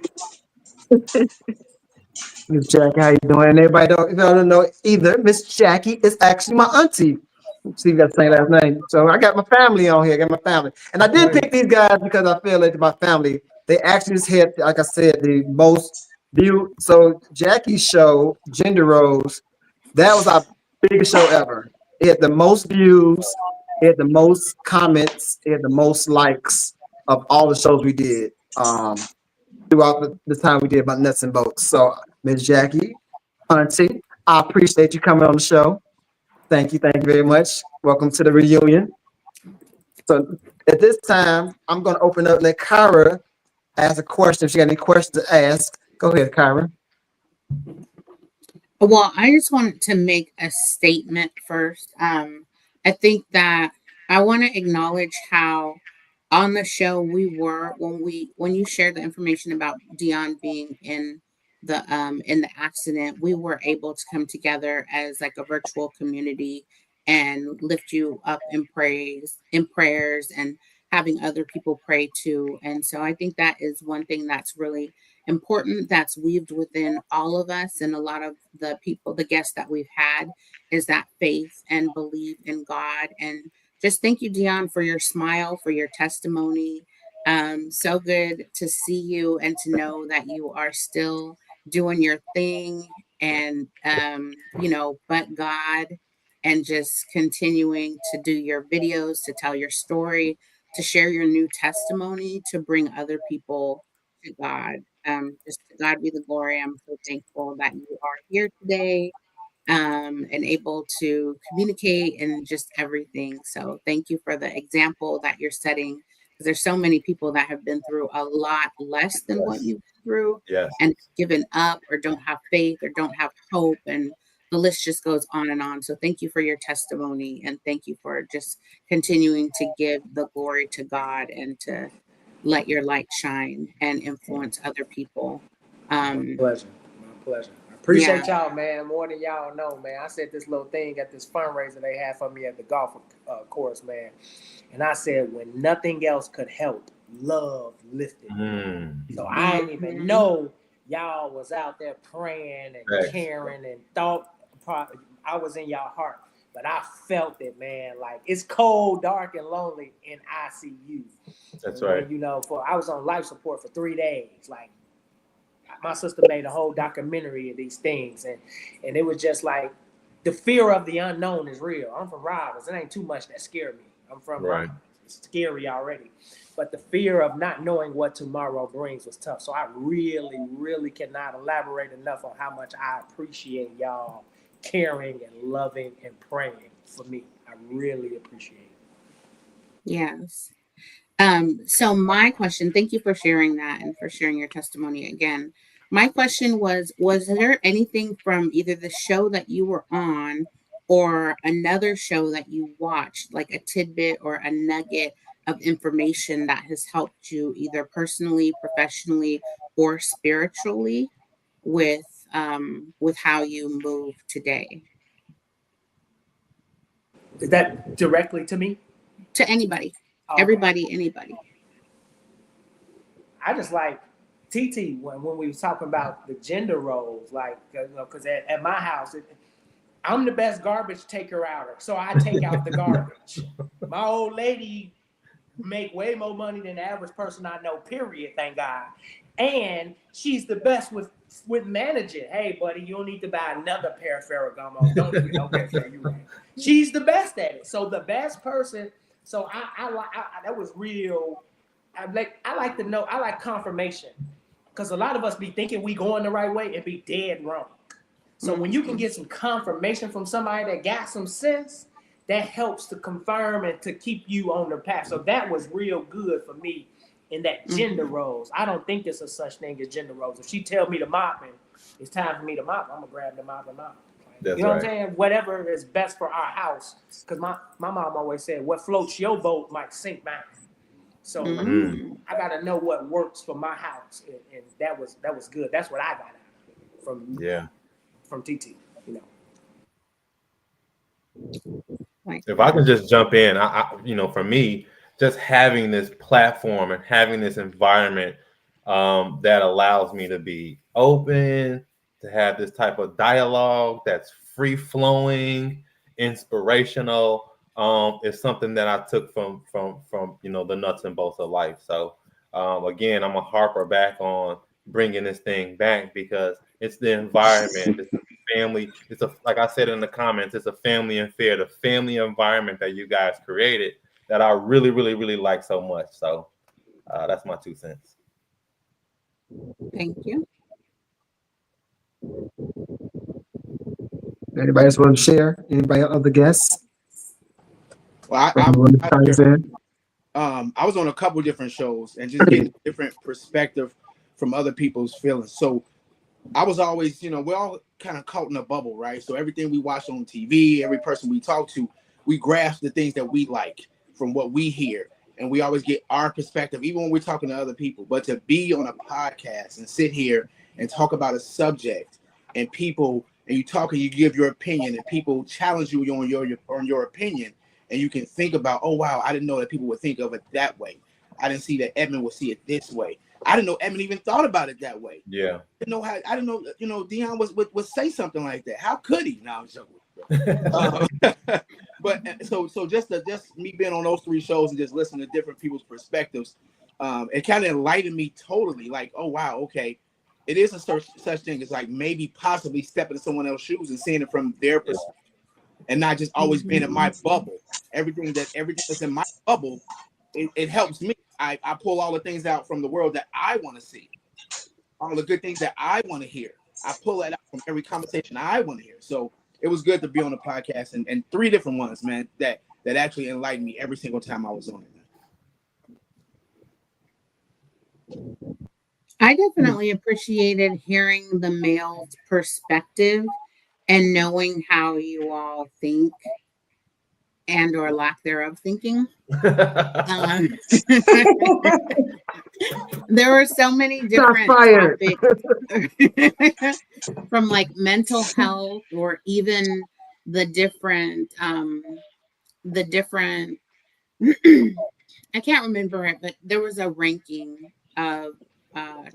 Miss Jackie, how you doing? And everybody don't know either. Miss Jackie is actually my auntie. See, you got the same last name. So I got my family on here. I got my family. And I did pick these guys because I feel like my family, they actually just hit, like I said, the most viewed. So Jackie's show, Gender Roles, that was our biggest show ever. It had the most views, it had the most comments, it had the most likes of all the shows we did throughout the time we did about Nutz and Boltz. So Miss Jackie, auntie, I appreciate you coming on the show. Thank you very much. Welcome to the reunion. So at this time, I'm going to open up, let Kyra ask a question. If she got any questions to ask, go ahead, Kyra. Well, I just wanted to make a statement first. I think that I want to acknowledge how on the show we were when you shared the information about Dion being in the accident, we were able to come together as like a virtual community and lift you up in prayers and having other people pray too. And so I think that is one thing that's really important that's weaved within all of us and a lot of the people, the guests that we've had, is that faith and belief in God. And just thank you, Dion, for your smile, for your testimony. So good to see you and to know that you are still doing your thing and, but God, and just continuing to do your videos, to tell your story, to share your new testimony, to bring other people to God. Just to God be the glory. I'm so thankful that you are here today and able to communicate and just everything. So thank you for the example that you're setting, because there's so many people that have been through a lot less than what you've been through and given up or don't have faith or don't have hope. And the list just goes on and on. So thank you for your testimony and thank you for just continuing to give the glory to God and to let your light shine and influence other people. My pleasure. I appreciate y'all, man. More than y'all know, man. I said this little thing at this fundraiser they had for me at the golf course, man. And I said, when nothing else could help, love lifted. So I didn't even know y'all was out there praying and caring and thought I was in y'all heart. But I felt it, man. Like, it's cold, dark, and lonely in ICU. That's right. I was on life support for 3 days. Like, my sister made a whole documentary of these things, and it was just like the fear of the unknown is real. I'm from Robbins. It ain't too much that scared me. I'm from Robbins. It's scary already. But the fear of not knowing what tomorrow brings was tough. So I really, really cannot elaborate enough on how much I appreciate y'all caring and loving and praying for me. I really appreciate it. Yes. So my question, thank you for sharing that and for sharing your testimony again. My question was there anything from either the show that you were on or another show that you watched, like a tidbit or a nugget of information that has helped you either personally, professionally, or spiritually with how you move today? Is that directly to me? To anybody. Everybody, anybody. I just like TT when we was talking about the gender roles, like, because at my house, I'm the best garbage taker outer, so I take out the garbage. My old lady make way more money than the average person I know, period, thank God. And she's the best with managing. Hey, buddy, you don't need to buy another pair of Ferragamo. Don't do it. Okay, so you're right. She's the best at it. So the best person. So I that was real. I like to know. I like confirmation, because a lot of us be thinking we going the right way and be dead wrong. So when you can get some confirmation from somebody that got some sense, that helps to confirm and to keep you on the path. So that was real good for me in that gender roles. I don't think there's a such thing as gender roles. If she tell me to mop and it's time for me to mop, I'm gonna grab the mop and mop. That's you know right. what I'm saying? Whatever is best for our house. Because my mom always said, what floats your boat might sink mine. So I gotta know what works for my house. And that was good. That's what I got out of it from TT, you know. If I can just jump in, for me, just having this platform and having this environment that allows me to be open, to have this type of dialogue that's free flowing, inspirational, is something that I took from the nuts and bolts of life. So again, I'm a harper back on bringing this thing back because it's the environment, it's the family. It's like I said in the comments, it's a family affair, the family environment that you guys created that I really, really, really like so much. So that's my 2 cents. Thank you. Anybody else want to share? Anybody other guests? Well, I was on a couple different shows and just getting different perspective from other people's feelings. So I was always, we're all kind of caught in a bubble, right? So everything we watch on TV, every person we talk to, we grasp the things that we like from what we hear. And we always get our perspective, even when we're talking to other people. But to be on a podcast and sit here and talk about a subject and people, and you talk and you give your opinion and people challenge you on your opinion. And you can think about, oh, wow, I didn't know that people would think of it that way. I didn't see that Edmund would see it this way. I didn't know Edmund even thought about it that way. Yeah. I didn't know, Dion would say something like that. How could he? Now I'm joking. But so just me being on those 3 shows and just listening to different people's perspectives, it kind of enlightened me totally. Like, oh wow, okay, it is a such thing as like maybe possibly stepping in someone else's shoes and seeing it from their perspective, and not just always being in my bubble. Everything that's in my bubble, it helps me. I pull all the things out from the world that I want to see, all the good things that I want to hear. I pull that out from every conversation I want to hear. So it was good to be on the podcast and 3 different ones, man, that actually enlightened me every single time I was on it. I definitely appreciated hearing the male's perspective and knowing how you all think and or lack thereof thinking. There were so many different topics from like mental health or even the different I can't remember it, but there was a ranking of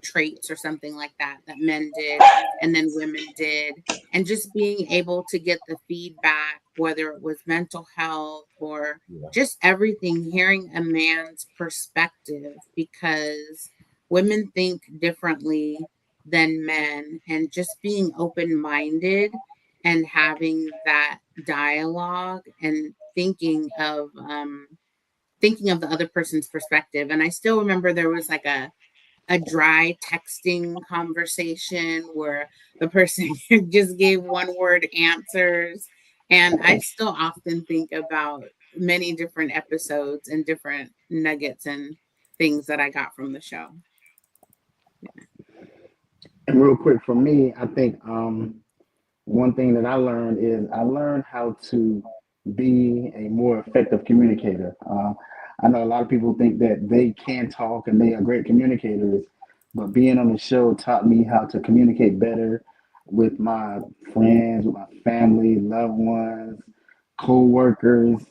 traits or something like that men did and then women did, and just being able to get the feedback, whether it was mental health or just everything, hearing a man's perspective, because women think differently than men, and just being open-minded and having that dialogue and thinking of the other person's perspective. And I still remember there was like a dry texting conversation where the person just gave 1-word answers. And I still often think about many different episodes and different nuggets and things that I got from the show. And real quick for me, I think one thing that I learned is I learned how to be a more effective communicator. I know a lot of people think that they can talk and they are great communicators, but being on the show taught me how to communicate better with my friends, with my family, loved ones, co-workers,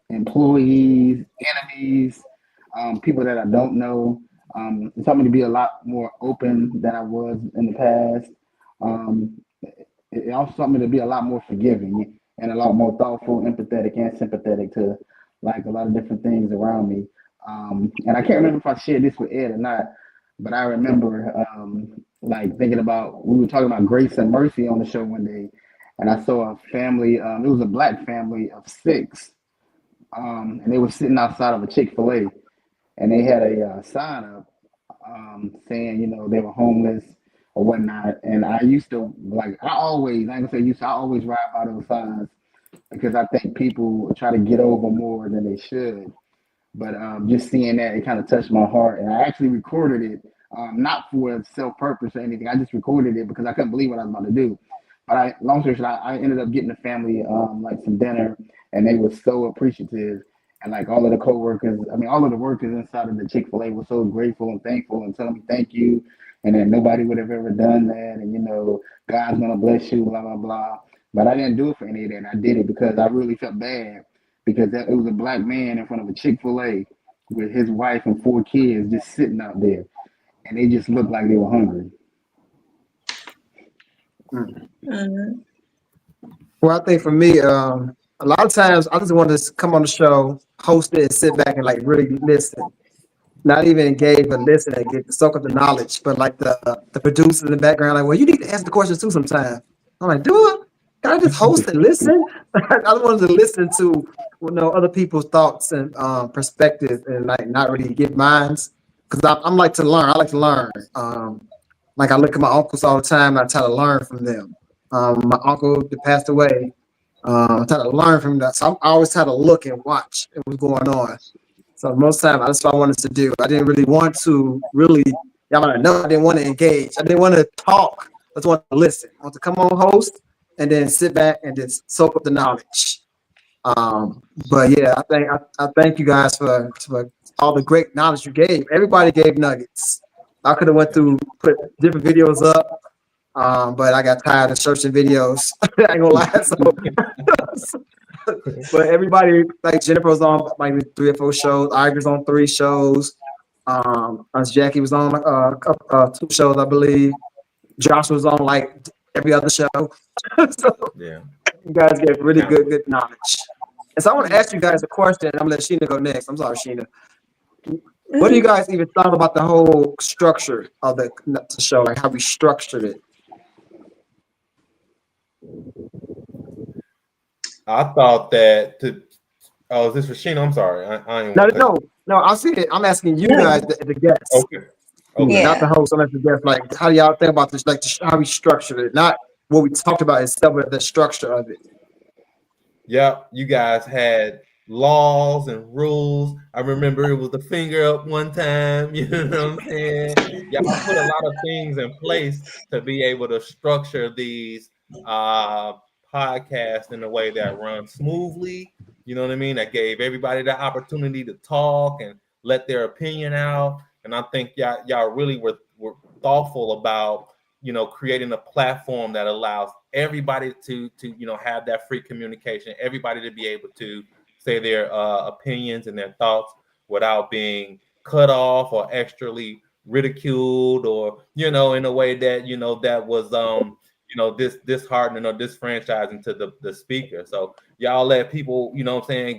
employees, enemies, people that I don't know. It taught me to be a lot more open than I was in the past. It also taught me to be a lot more forgiving and a lot more thoughtful, empathetic, and sympathetic to like a lot of different things around me. And I can't remember if I shared this with Ed or not, but I remember like thinking about, we were talking about grace and mercy on the show one day, and I saw a family, it was a Black family of 6, and they were sitting outside of a Chick-fil-A. and they had a sign up saying, you know, they were homeless or whatnot. And I used to I ain't gonna say I always ride by those signs because I think people try to get over more than they should. But just seeing that, it kind of touched my heart, and I actually recorded it, not for self purpose or anything. I just recorded it because I couldn't believe what I was about to do. But long story short, I ended up getting the family like some dinner, and they were so appreciative. And like all of the coworkers, I mean, all of the workers inside of the Chick-fil-A were so grateful and thankful and telling me thank you, and that nobody would have ever done that, and you know, God's gonna bless you, blah blah blah. But I didn't do it for any of that. I did it because I really felt bad because it was a black man in front of a Chick-fil-A with his wife and 4 kids just sitting out there, and they just looked like they were hungry. Well, I think for me, a lot of times I just want to come on the show, host it, and sit back and like really listen. Not even engage, but listen and get soak up the knowledge. But like the producers in the background, like, well, you need to ask the questions too sometimes. I'm like, do it? Can I just host and listen? I wanted to listen to other people's thoughts and perspectives and like not really give minds because I'm like to learn. I like to learn. Like I look at my uncles all the time. And I try to learn from them. My uncle that passed away. I try to learn from that. So I always try to look and watch what's going on. So most time that's what I wanted to do. I didn't really want to y'all want to know I didn't want to engage. I didn't want to talk. I just want to listen. I want to come on host and then sit back and just soak up the knowledge. But yeah, I thank you guys for all the great knowledge you gave. Everybody gave nuggets. I could have put different videos up, but I got tired of searching videos. I ain't gonna lie. But everybody, like Jennifer was on like 3 or 4 shows. Ivor's on 3 shows. Jackie was on 2 shows, I believe. Josh was on like every other show. So yeah, you guys get really good knowledge. And so I want to ask you guys a question. I'm gonna let Sheena go next. I'm sorry, Sheena. What do you guys even thought about the whole structure of the show, like how we structured it? I thought that is this for Sheena? I'm sorry. No, I see it. I'm asking you guys, the guests. Okay. Not the host. I'm asking the guests. Like, how do y'all think about this? Like, how we structured it? Not what we talked about itself, but the structure of it. Yeah, you guys had laws and rules. I remember it was the finger up one time. You know what I'm saying? Y'all put a lot of things in place to be able to structure these podcast in a way that runs smoothly, you know what I mean? That gave everybody the opportunity to talk and let their opinion out. And I think y'all really were thoughtful about, creating a platform that allows everybody to have that free communication, everybody to be able to say their opinions and their thoughts without being cut off or extrally ridiculed or, in a way that, that was disheartening or disfranchising to the speaker. So y'all let people,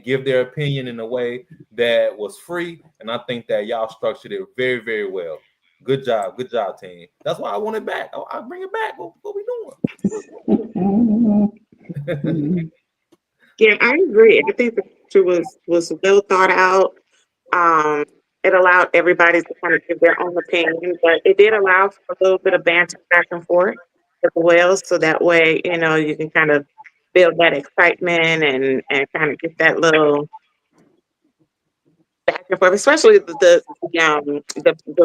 give their opinion in a way that was free. And I think that y'all structured it very, very well. Good job, team. That's why I want it back. I'll bring it back. What we doing? Yeah, I agree. I think the picture was well thought out. It allowed everybody to kind of give their own opinion, but it did allow for a little bit of banter back and forth as well. So that way, you can kind of build that excitement and kind of get that little back and forth, especially the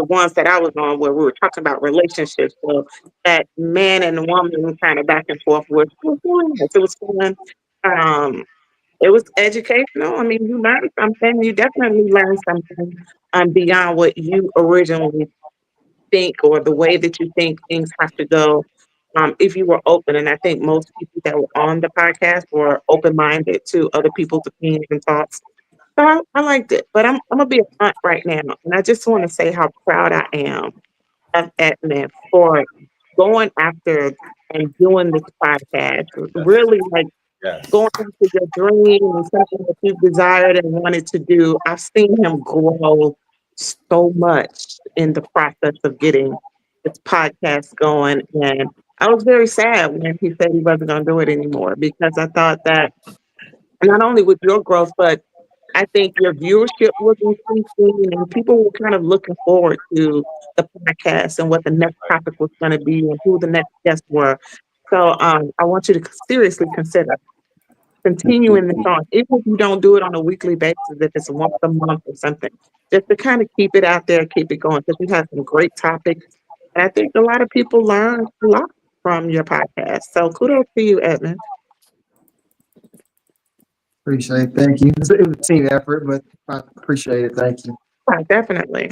ones that I was on where we were talking about relationships. So that man and woman kind of back and forth was it was fun. It was educational. I mean, you learned something. You definitely learned something beyond what you originally think or the way that you think things have to go. If you were open, and I think most people that were on the podcast were open-minded to other people's opinions and thoughts. So I liked it, but I'm gonna be upfront right now, and I just want to say how proud I am of Edmund for going after and doing this podcast. Really, like going after your dream and something that you desired and wanted to do. I've seen him grow so much in the process of getting this podcast going, and I was very sad when he said he wasn't going to do it anymore because I thought that not only with your growth, but I think your viewership was increasing and people were kind of looking forward to the podcast and what the next topic was going to be and who the next guests were. So I want you to seriously consider continuing this on, even if you don't do it on a weekly basis, if it's once a month or something, just to kind of keep it out there, keep it going, because we have some great topics. And I think a lot of people learn a lot from your podcast. So kudos to you, Edmund. Appreciate it. Thank you. It was a team effort, but I appreciate it. Thank you. Yeah, definitely.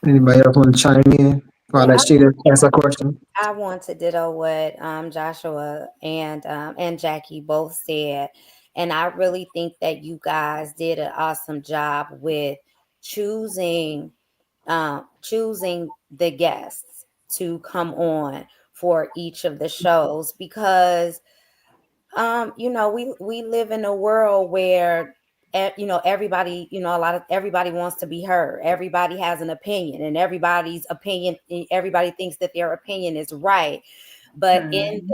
Anybody else want to chime in? While that Sheena ask a question. I want to ditto what Joshua and Jackie both said, and I really think that you guys did an awesome job with choosing the guests to come on for each of the shows, because we live in a world where everybody everybody wants to be heard. Everybody has an opinion, and everybody thinks that their opinion is right. But in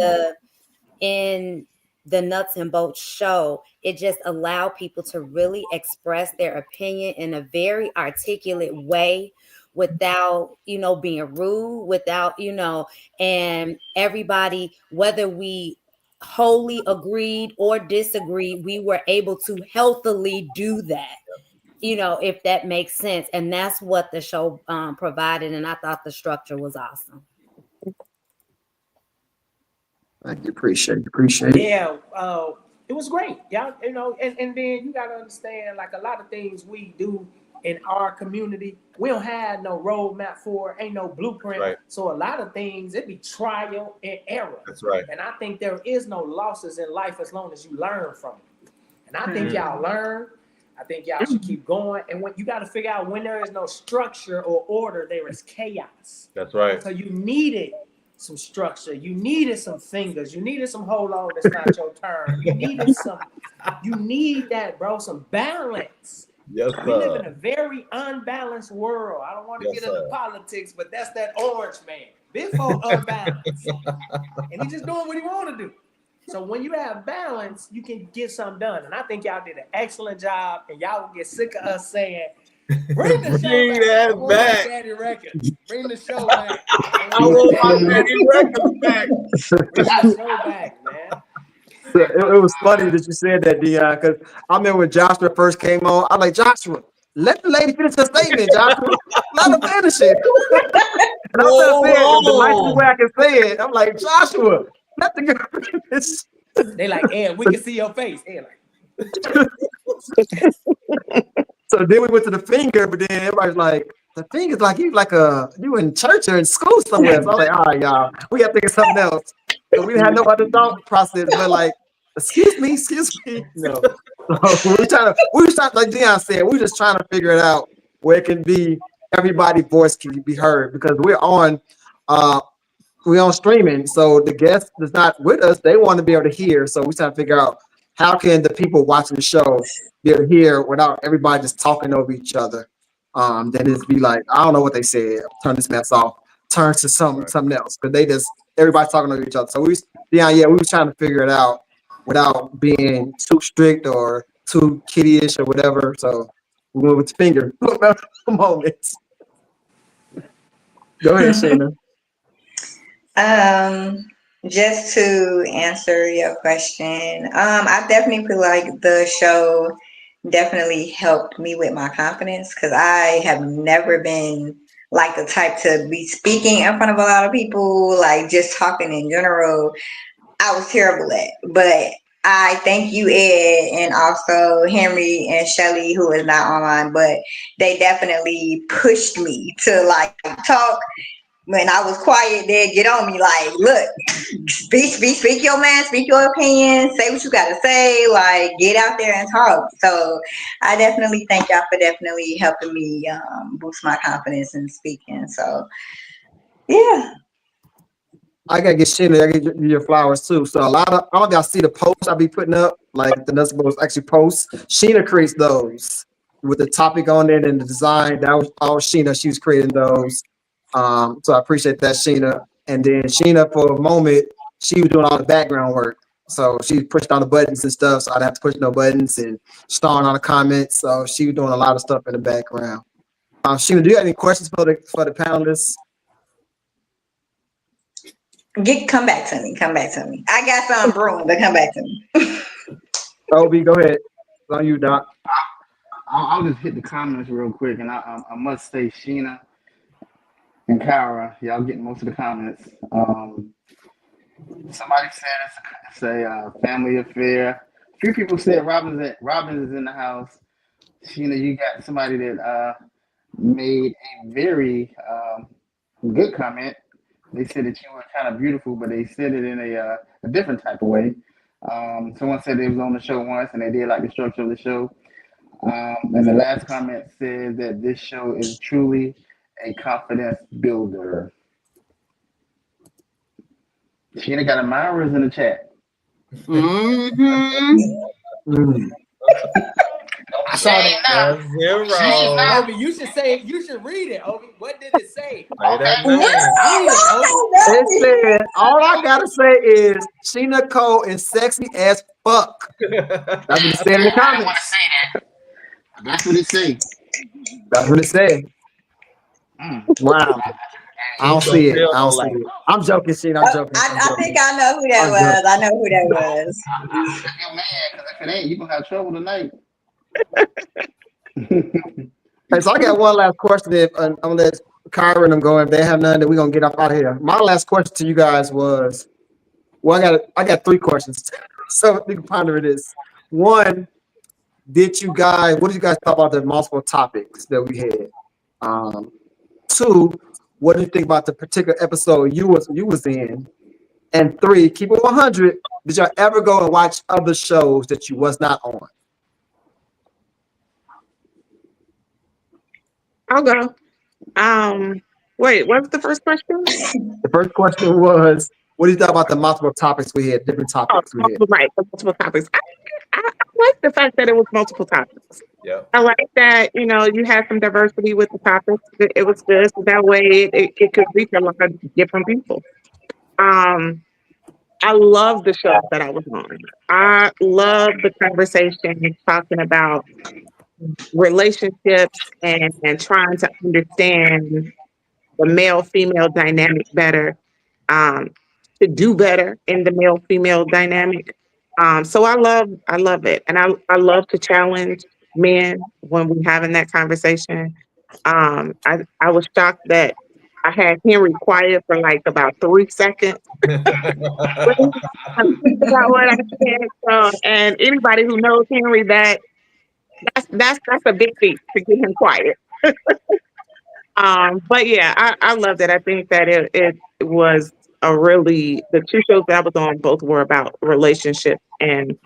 the Nutz and Boltz show, it just allowed people to really express their opinion in a very articulate way, without being rude, without and everybody, whether we wholly agreed or disagreed, we were able to healthily do that, if that makes sense. And that's what the show provided, and I thought the structure was awesome. Thank you. Appreciate it. Yeah, it was great. Y'all, and then you gotta understand, like, a lot of things we do in our community, we don't have no roadmap for, ain't no blueprint. Right. So a lot of things, it be trial and error. That's right. And I think there is no losses in life as long as you learn from it. And I think y'all learn. I think y'all should keep going. And when you got to figure out, when there is no structure or order, there is chaos. That's right. So you needed some structure. You needed some fingers. You needed some hold on, it's not your turn. You need that, bro, some balance. Yes, We live in a very unbalanced world. I don't want to Yes, get into sir. politics, but that's that orange man. Before unbalanced. And he's just doing what he want to do. So when you have balance, you can get something done. And I think y'all did an excellent job, and y'all will get sick of us saying, bring the show back. I want back. Daddy Records. Bring the show back. I want my Daddy Records back. Bring the show back, man. It was funny that you said that, Dion, because I remember when Joshua first came on, I'm like, Joshua, let the lady finish her statement, Joshua. Let her finish it. And I'm just saying, the nicest way I can say it, I'm like, Joshua, let the girl finish. They like, we can see your face. Like, so then we went to the finger, but then everybody's like, the finger's like you in church or in school somewhere. So I was like, all right, y'all, we got to think of something else. So we had no other thought process, but like, excuse me. No. So we were trying, like Dion said, we were just trying to figure it out where it can be, everybody's voice can be heard, because we're on streaming. So the guest is not with us. They want to be able to hear. So we're trying to figure out how can the people watching the show be able to hear without everybody just talking over each other. Then it's be like, I don't know what they said. Turn this mess off. Turn to something else, because everybody's talking over each other. So we were trying to figure it out without being too strict or too kiddie-ish or whatever. So we went with the finger moments. Go ahead, Shayna. Just to answer your question, I definitely feel like the show definitely helped me with my confidence, because I have never been like the type to be speaking in front of a lot of people, like just talking in general. I was terrible at, but I thank you, Ed, and also Henry and Shelly, who is not online, but they definitely pushed me to like talk. When I was quiet, they'd get on me like, look, speak your man, speak your opinion, say what you got to say, like get out there and talk. So I definitely thank y'all for definitely helping me boost my confidence in speaking. So yeah. I gotta get Sheena, I gotta give you your flowers too. So all of y'all see the posts I be putting up, like the Nutz Boltz actually posts. Sheena creates those with the topic on it and the design. That was all Sheena. She was creating those. So I appreciate that, Sheena. And then Sheena, for a moment, she was doing all the background work. So she pushed on the buttons and stuff. So I'd have to push no buttons and starring on the comments. So she was doing a lot of stuff in the background. Sheena, do you have any questions for the panelists? Come back to me. Come back to me. I got some brewing, but come back to me. Obi, go ahead. It's on you, Doc. I'll just hit the comments real quick, and I must say, Sheena and Kara, y'all getting most of the comments. Somebody said it's a family affair. A few people said Robin is in the house. Sheena, you got somebody that made a very good comment. They said that you were kind of beautiful, but they said it in a different type of way. Someone said they was on the show once, and they did like the structure of the show. And the last comment says that this show is truly a confidence builder. Sheena got admirers in the chat. I saw that. Zero. Obi, you should read it, Obi. What did it say? Say that Read it, It said, all I gotta say is Sheena Cole is sexy as fuck. That's what it said in the comments. That's what it said. That's what it said. Wow. I don't see it. I don't see it. I'm joking, Sheena. I'm joking. I think I know who that was. I know who that was. You're mad because if it ain't, you're gonna have trouble tonight. Hey, so I got one last question. If I'm gonna let Kyra and them go. If they have none, then we're gonna get up out of here. My last question to you guys was, well, I got 3 questions. So you can ponder this. One, what did you guys talk about the multiple topics that we had? 2, what do you think about the particular episode you was in? And 3, keep it 100. Did y'all ever go and watch other shows that you was not on? I'll go. Wait, what was the first question? The first question was, what do you think about the multiple topics we had, different topics we had? Right, multiple topics. I like the fact that it was multiple topics. Yeah. I like that, you had some diversity with the topics. It was good. So that way it could reach a lot of different people. I love the show that I was on. I love the conversation talking about relationships and trying to understand the male-female dynamic better, to do better in the male-female dynamic. So I love it. And I love to challenge men when we're having that conversation. I was shocked that I had Henry quiet for like about 3 seconds. About what I said. So, and anybody who knows Henry, that's a big feat to get him quiet. But yeah, I loved it. I think that it was the 2 shows that I was on, both were about relationships, and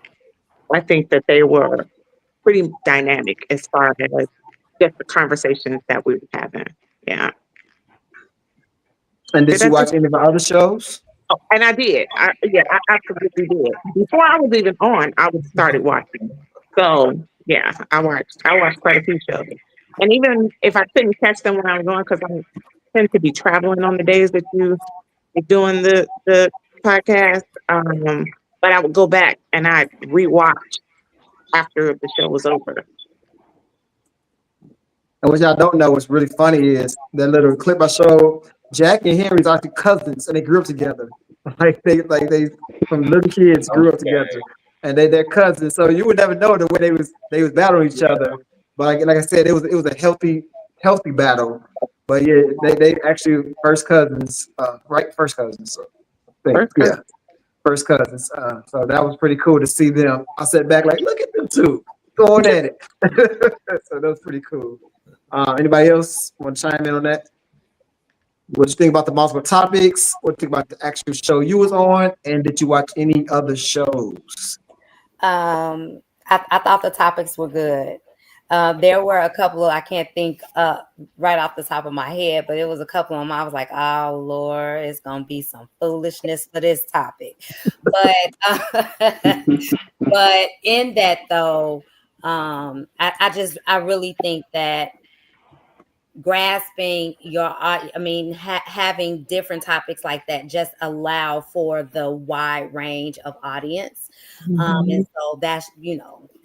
I think that they were pretty dynamic as far as just the conversations that we were having. Yeah. And did you watch any of the other shows? Oh, and I did. I absolutely did. Before I was even on, I started watching. So yeah, I watched quite a few shows. And even if I couldn't catch them when I was on, because I tend to be traveling on the days that you're doing the podcast, but I would go back and I'd rewatch after the show was over. And what y'all don't know, what's really funny is that little clip I showed. Jack and Henry's actually cousins, and they grew up together. Like they from little kids grew up together, and they're cousins. So you would never know the way they was battling each other. But like I said, it was a healthy battle. But yeah, they actually first cousins, right? First cousins. So, first cousins. So that was pretty cool to see them. I sat back like, look at them 2 going at it. So that was pretty cool. Anybody else want to chime in on that? What you think about the multiple topics? What you think about the actual show you was on? And did you watch any other shows? I thought the topics were good. There were a couple I can't think right off the top of my head, but it was a couple of them I was like, oh Lord, it's gonna be some foolishness for this topic. But but in that though, I really think that grasping having different topics like that just allow for the wide range of audience. And so that's,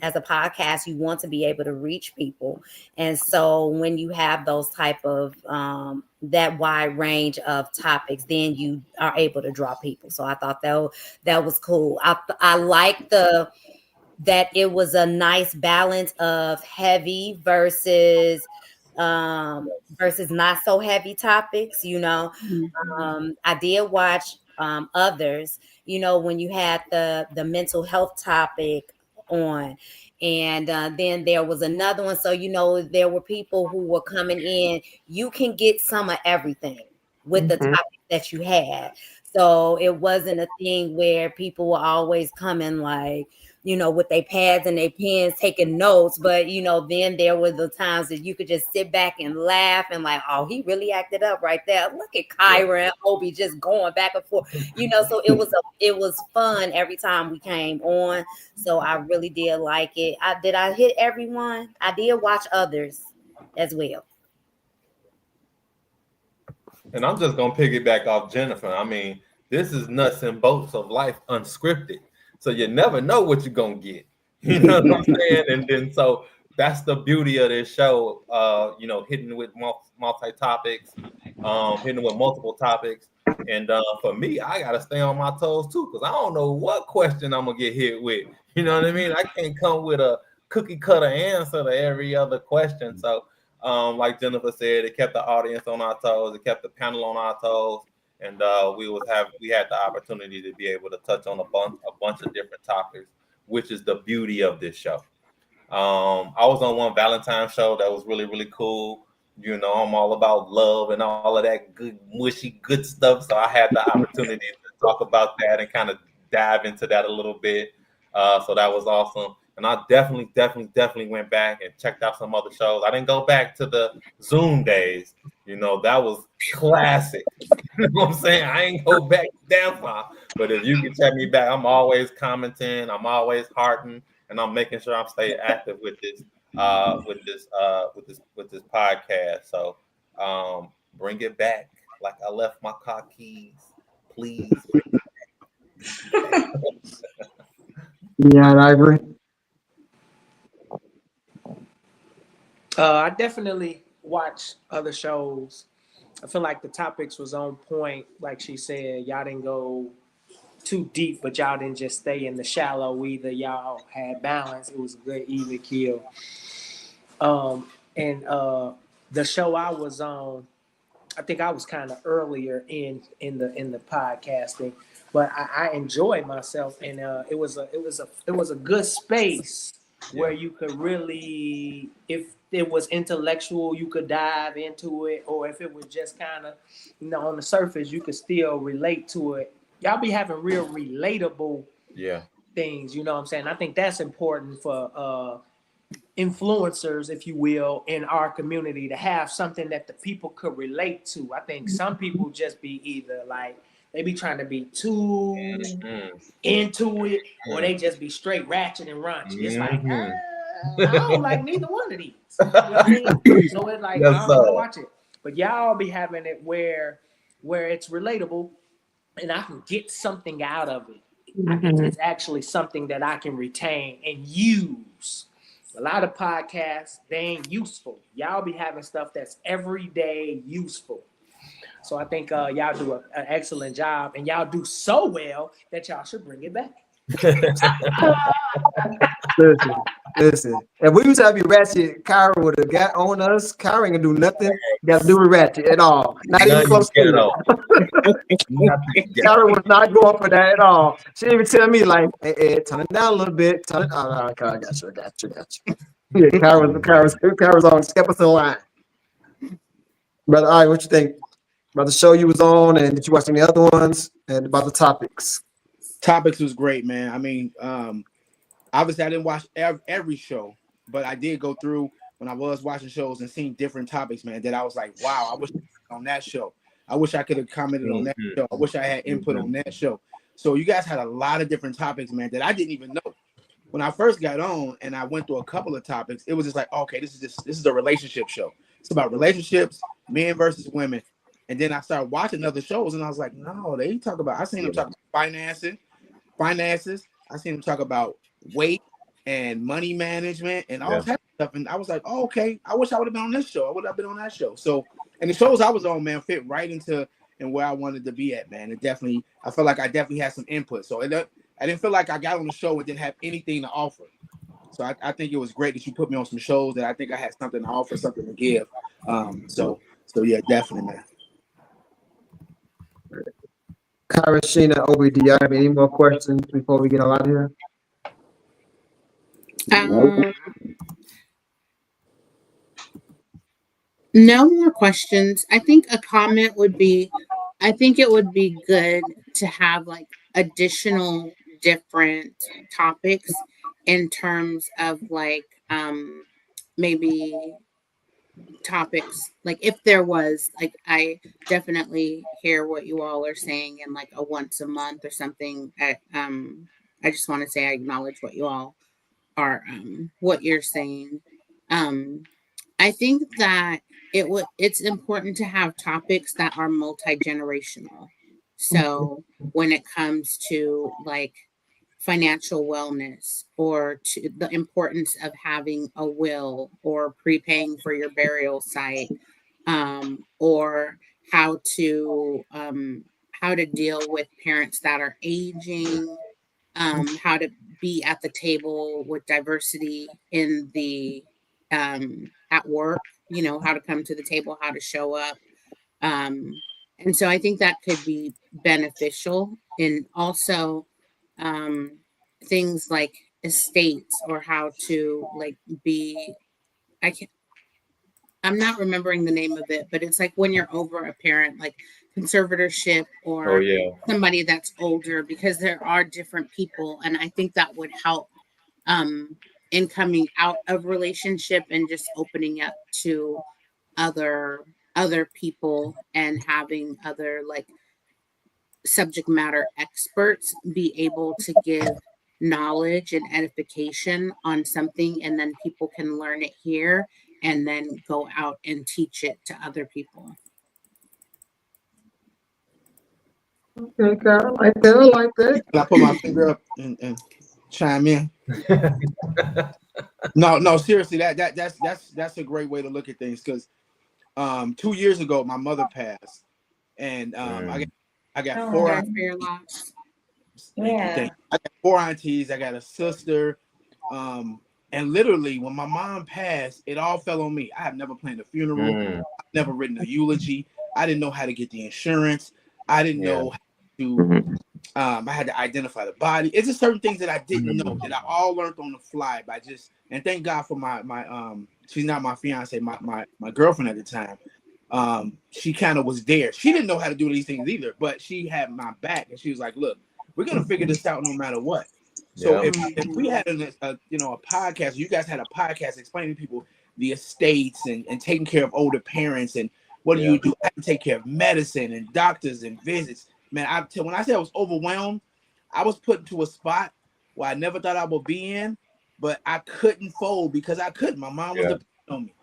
as a podcast, you want to be able to reach people. And so when you have those type of that wide range of topics, then you are able to draw people. So I thought that was cool. I like that it was a nice balance of heavy versus not so heavy topics. I did watch others, when you had the mental health topic on, and then there was another one. So, there were people who were coming in. You can get some of everything with the topic that you had. So it wasn't a thing where people were always coming like, with their pads and their pens taking notes. But, then there were the times that you could just sit back and laugh and like, oh, he really acted up right there. Look at Kyra and Obi just going back and forth, so it was fun every time we came on. So I really did like it. Did I hit everyone? I did watch others as well. And I'm just going to piggyback off Jennifer. I mean, this is nuts and bolts of life unscripted. So you never know what you're going to get. You know what I'm saying? And then so that's the beauty of this show, hitting with multi-topics, hitting with multiple topics. And for me, I got to stay on my toes too, because I don't know what question I'm going to get hit with. You know what I mean? I can't come with a cookie cutter answer to every other question. So like Jennifer said, it kept the audience on our toes. It kept the panel on our toes. And we had the opportunity to be able to touch on a bunch of different topics, which is the beauty of this show. I was on one Valentine's show that was really, really cool. I'm all about love and all of that good, mushy, good stuff. So I had the opportunity to talk about that and kind of dive into that a little bit. So that was awesome. And I definitely went back and checked out some other shows. I didn't go back to the Zoom days. That was classic. You know what I'm saying? I ain't go back damn far. But if you can check me back, I'm always commenting. I'm always hearting, and I'm making sure I'm staying active with this podcast. So bring it back like I left my car keys, please. Yeah, I agree. I definitely watch other shows. I feel like the topics was on point. Like she said, y'all didn't go too deep, but y'all didn't just stay in the shallow either. Y'all had balance. It was a good even kill. And the show I was on, I think I was kind of earlier in the podcasting, but I enjoyed myself, and it was a good space where you could really, if it was intellectual, you could dive into it, or if it was just kind of, on the surface, you could still relate to it. Y'all be having real relatable things, you know what I'm saying? I think that's important for influencers, if you will, in our community, to have something that the people could relate to. I think some people just be either like, they be trying to be too into it, or they just be straight ratchet and raunchy. It's like, I don't like neither one of these. You know what I mean? So it's like, I don't want to watch it. But y'all be having it where it's relatable, and I can get something out of it. It's actually something that I can retain and use. A lot of podcasts, they ain't useful. Y'all be having stuff that's everyday useful. So I think y'all do an excellent job, and y'all do so well that y'all should bring it back. Listen. If we used to be ratchet, Kyra would have got on us. Kyra ain't gonna do nothing got to do with ratchet at all. Not even close to it. Kyra was not going for that at all. She didn't even tell me like, hey, turn it down a little bit. Turn it. Oh, Kyra, I got you. Yeah, Kyra's on. Step us in line. Brother, all right, what you think about the show you was on, and did you watch any other ones, and about the topics? Topics was great, man. I mean, obviously I didn't watch every show, but I did go through when I was watching shows and seeing different topics, man, that I was like, wow, I wish I on that show. I wish I could have commented on that show. I wish I had input on that show. So you guys had a lot of different topics, man, that I didn't even know. When I first got on and I went through a couple of topics, it was just like, okay, this is a relationship show. It's about relationships, men versus women. And then I started watching other shows, and I was like, no, they talk about. I seen them talk about finances. I seen them talk about weight and money management and all types of stuff. And I was like, oh, okay. I wish I would have been on this show. I would have been on that show. So, and the shows I was on, man, fit right into and where I wanted to be at, man. It definitely, I felt like I definitely had some input. So I didn't feel like I got on the show and didn't have anything to offer. So I think it was great that you put me on some shows that I think I had something to offer, something to give. So yeah, definitely, man. Kyra, Sheena, Obi, do y'all have any more questions before we get out of here? No more questions. I think a comment would be, I think it would be good to have like additional different topics in terms of like maybe topics, like if there was, like, I definitely hear what you all are saying in like a once a month or something. I just want to say I acknowledge what you all are what you're saying. I think that it's important to have topics that are multi-generational. So when it comes to like financial wellness, or to the importance of having a will or prepaying for your burial site, or how to deal with parents that are aging, how to be at the table with diversity in the at work, how to come to the table, how to show up. And so I think that could be beneficial. And also things like estates, or how to like be, I'm not remembering the name of it, but it's like when you're over a parent, like conservatorship, or somebody that's older, because there are different people. And I think that would help in coming out of relationship and just opening up to other people, and having other like subject matter experts be able to give knowledge and edification on something, and then people can learn it here and then go out and teach it to other people. Okay, I like that. I like that. Can I put my finger up and chime in? No, seriously, that's a great way to look at things, because 2 years ago my mother passed, and I got four aunties. I got four aunties. I got a sister, and literally when my mom passed, it all fell on me. I have never planned a funeral. I've never written a eulogy. I didn't know how to get the insurance. I didn't know how to. I had to identify the body. It's just certain things that I didn't know, that I all learned on the fly by just. And thank God for my she's not my fiance, my girlfriend at the time. She kind of was there. She didn't know how to do these things either, but she had my back, and she was like, "Look, we're gonna figure this out no matter what." So if we had a podcast, you guys had a podcast explaining to people the estates and taking care of older parents, and what do you do? I have to take care of medicine and doctors and visits. Man, when I said I was overwhelmed, I was put into a spot where I never thought I would be in, but I couldn't fold because I couldn't. My mom was depending on me.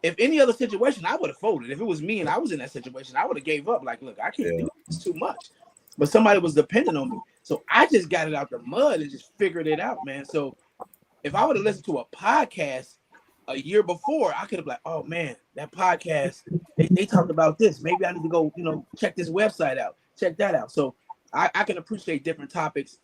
If any other situation, I would have folded. If it was me and I was in that situation, I would have gave up. Like, look, I can't do this, too much. But somebody was dependent on me. So I just got it out the mud and just figured it out, man. So if I would have listened to a podcast a year before, I could have been like, oh man, that podcast, they talked about this. Maybe I need to go, check this website out, check that out. So I can appreciate different topics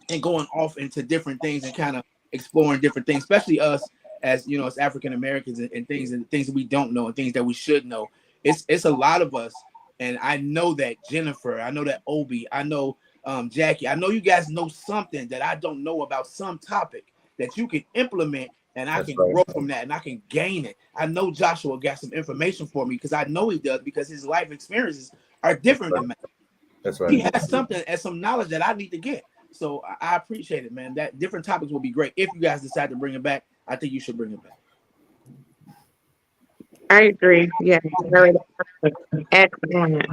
and going off into different things and kind of exploring different things, especially us as as African Americans, and things that we don't know and things that we should know. It's a lot of us, and I know that Jennifer, I know that Obi, I know Jackie, I know you guys know something that I don't know about some topic that you can implement, and I can grow from that, and I can gain it. I know Joshua got some information for me, because I know he does, because his life experiences are different than mine. That's right. He has something and some knowledge that I need to get. So I appreciate it, man. That different topics will be great. If you guys decide to bring it back, I think you should bring it back. I agree. Yeah, very excellent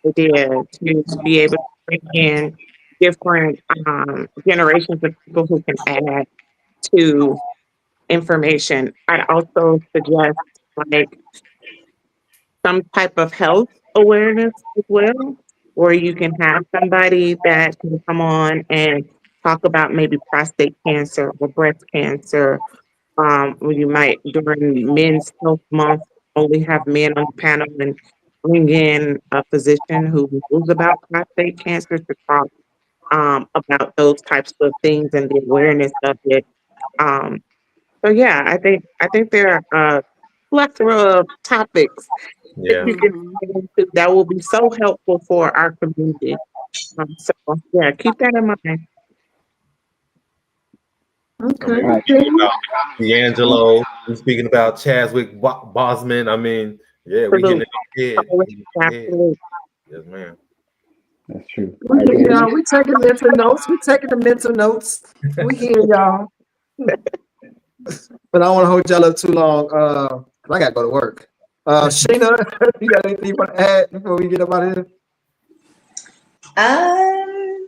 idea to be able to bring in different generations of people who can add to information. I'd also suggest like some type of health awareness as well, where you can have somebody that can come on and talk about maybe prostate cancer or breast cancer. Where you might during Men's Health Month only have men on the panel and bring in a physician who knows about prostate cancer to talk about those types of things and the awareness of it. Um, so yeah, I think there are a plethora of topics that Yeah. you can get into that will be so helpful for our community. So yeah, keep that in mind. I Okay. mean, we're speaking about D'Angelo. We're speaking about Chadwick Bosman. I mean, yeah, we getting it on the head. Absolutely. Yes, man. That's true. We hear y'all. We taking mental notes. We taking the mental notes. We hear y'all. But I don't want to hold y'all up too long. 'Cause I gotta go to work. Sheena, you got anything you want to add before we get up out of here?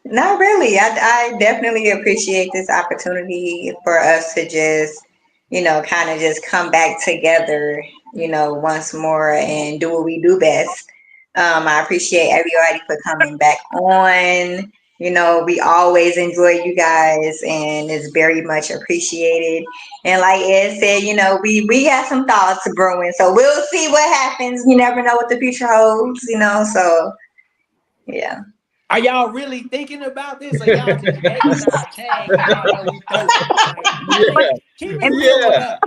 Not really. I definitely appreciate this opportunity for us to just, kind of just come back together, once more and do what we do best. I appreciate everybody for coming back on. We always enjoy you guys and it's very much appreciated. And like Ed said, we got some thoughts brewing. So we'll see what happens. You never know what the future holds, so yeah. Are y'all really thinking about this, or y'all just letting our tag y'all know we thirsty? Like, keep it real with us.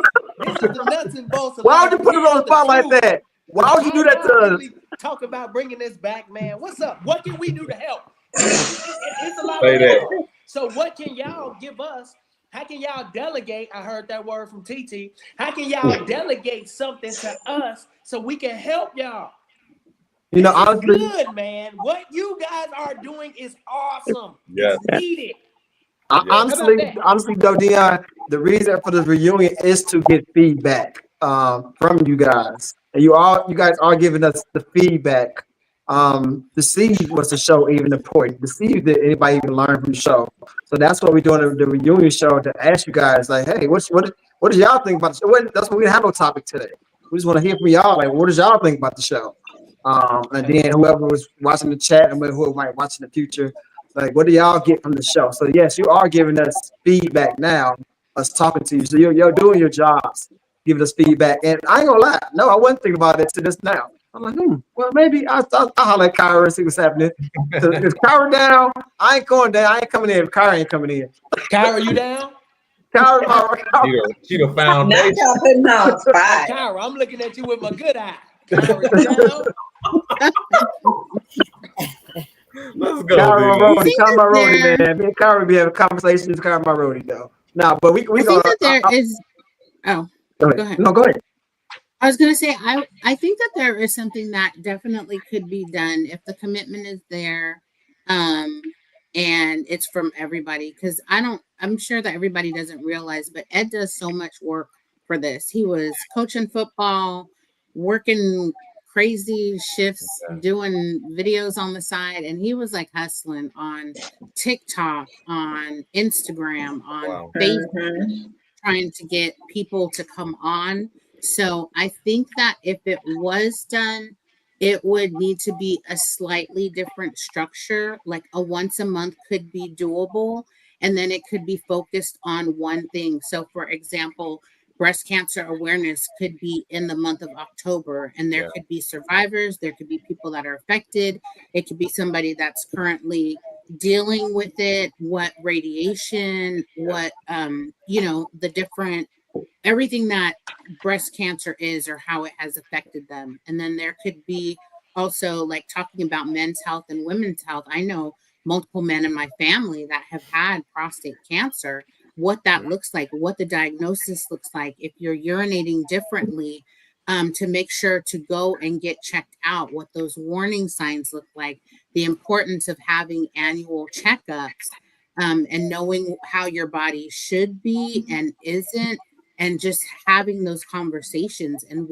This is the Nuts and Boltz. Why would you put us on the spot like that? Why would you do that to us? Really talk about bringing this back, man. What's up? What can we do to help? It's a lot Say of that. help. So what can y'all give us? How can y'all delegate? I heard that word from TT. How can y'all delegate something to us so we can help y'all? Honestly, Good, man. What you guys are doing is awesome. Yes. It's needed. Honestly, though, Dion, the reason for this reunion is to get feedback from you guys, and you guys are giving us the feedback to see was the show even important, to see did anybody even learn from the show. So that's what we're doing the reunion show to ask you guys, like, hey, what do y'all think about the show? That's what we have no topic today. We just want to hear from y'all, like, what does y'all think about the show? And then whoever was watching the chat and whoever might watch in the future, like, what do y'all get from the show? So yes, you are giving us feedback now, us talking to you. So you're doing your jobs, giving us feedback. And I ain't gonna lie, no, I wasn't thinking about it to this now. I'm like, well, maybe I'll holler at Kyra and see what's happening. Is Kyra down? I ain't going down. I ain't coming in if Kyra ain't coming in. Kyra, you down? Kyra, she the foundation. Kyra, I'm looking at you with my good eye. Kyra, you down? Let's go, Kyra Roadie, man. Me and Kyra be having conversations. Kyra my roadie, though. No, but we I think that there is. Oh, go ahead. No, go ahead. I was going to say, I think that there is something that definitely could be done if the commitment is there, and it's from everybody. Because I'm sure that everybody doesn't realize, but Ed does so much work for this. He was coaching football, working crazy shifts, doing videos on the side, and he was like hustling on TikTok, on Instagram, on Facebook, trying to get people to come on. So I think that if it was done, it would need to be a slightly different structure. Like a once a month could be doable, and then it could be focused on one thing. So for example, breast cancer awareness could be in the month of October, and there could be survivors, there could be people that are affected, it could be somebody that's currently dealing with it, what radiation, what the different everything that breast cancer is or how it has affected them. And then there could be also like talking about men's health and women's health. I know multiple men in my family that have had prostate cancer, what that looks like, what the diagnosis looks like, if you're urinating differently, to make sure to go and get checked out, what those warning signs look like, the importance of having annual checkups, and knowing how your body should be and isn't, and just having those conversations and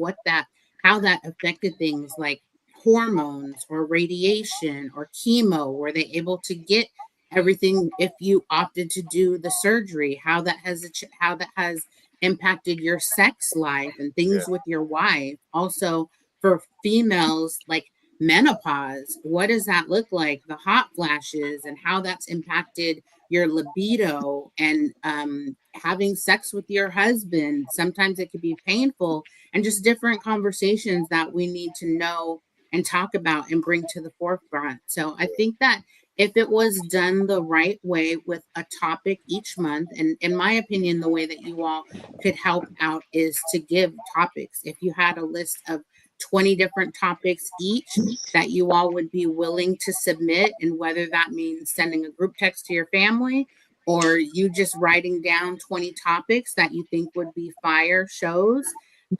how that affected things like hormones or radiation or chemo. Were they able to get everything if you opted to do the surgery? How that has impacted your sex life and things with your wife. Also, for females, like menopause, what does that look like? The hot flashes and how that's impacted your libido, and having sex with your husband. Sometimes it could be painful, and just different conversations that we need to know and talk about and bring to the forefront. So I think that if it was done the right way with a topic each month, and in my opinion, the way that you all could help out is to give topics. If you had a list of 20 different topics each that you all would be willing to submit, and whether that means sending a group text to your family or you just writing down 20 topics that you think would be fire shows,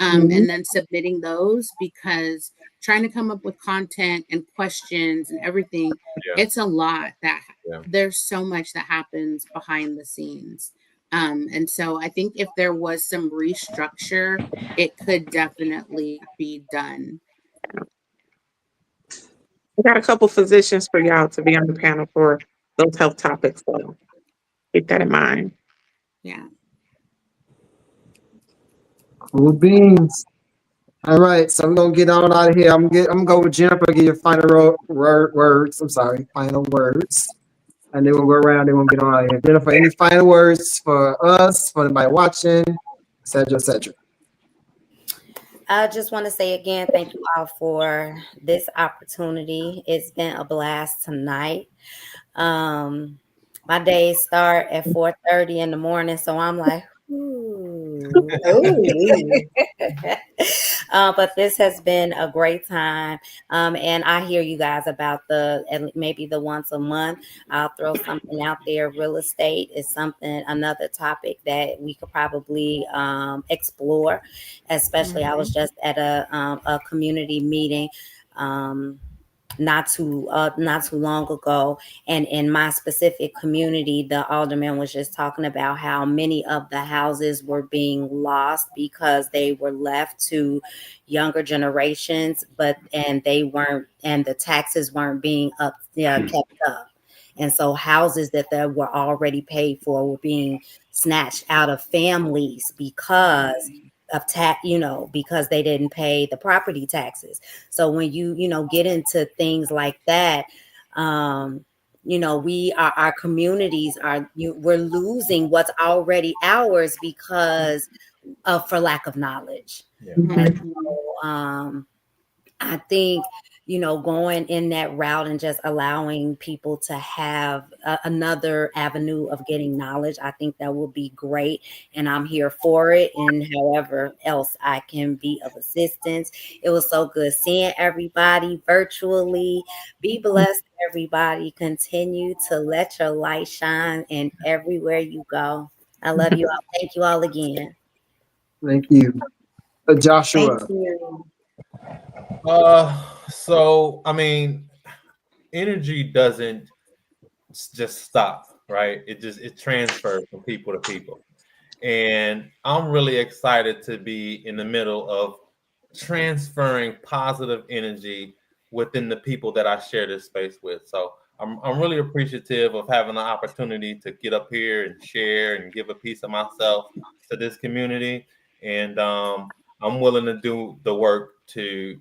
and then submitting those, because trying to come up with content and questions and everything, it's a lot. That there's so much that happens behind the scenes. And so I think if there was some restructure, it could definitely be done. We got a couple physicians for y'all to be on the panel for those health topics, so keep that in mind. Yeah. Cool beans. All right, so I'm gonna get on out of here. I'm gonna go with Jennifer. Give you final words. I'm sorry, final words, and then we'll go around. Then we'll get on out of here. Jennifer, any final words for us, for anybody watching, etc., etc.? I just want to say again, thank you all for this opportunity. It's been a blast tonight. My days start at 4:30 in the morning, so I'm like, ooh. But this has been a great time. And I hear you guys about maybe the once a month. I'll throw something out there. Real estate is another topic that we could probably explore, especially I was just at a community meeting not too long ago, and in my specific community, the alderman was just talking about how many of the houses were being lost because they were left to younger generations, and the taxes weren't being kept up. And so houses that were already paid for were being snatched out of families because of because they didn't pay the property taxes. So when you get into things like that, our communities we're losing what's already ours because for lack of knowledge. And so, I think going in that route and just allowing people to have another avenue of getting knowledge, I think that will be great, and I'm here for it. And however else I can be of assistance. It was so good seeing everybody virtually. Be blessed, everybody. Continue to let your light shine in everywhere you go. I love you all. Thank you all again. Thank you, Joshua. Thank you. So I mean, energy doesn't just stop, right? It transfers from people to people. And I'm really excited to be in the middle of transferring positive energy within the people that I share this space with. So I'm really appreciative of having the opportunity to get up here and share and give a piece of myself to this community. And I'm willing to do the work to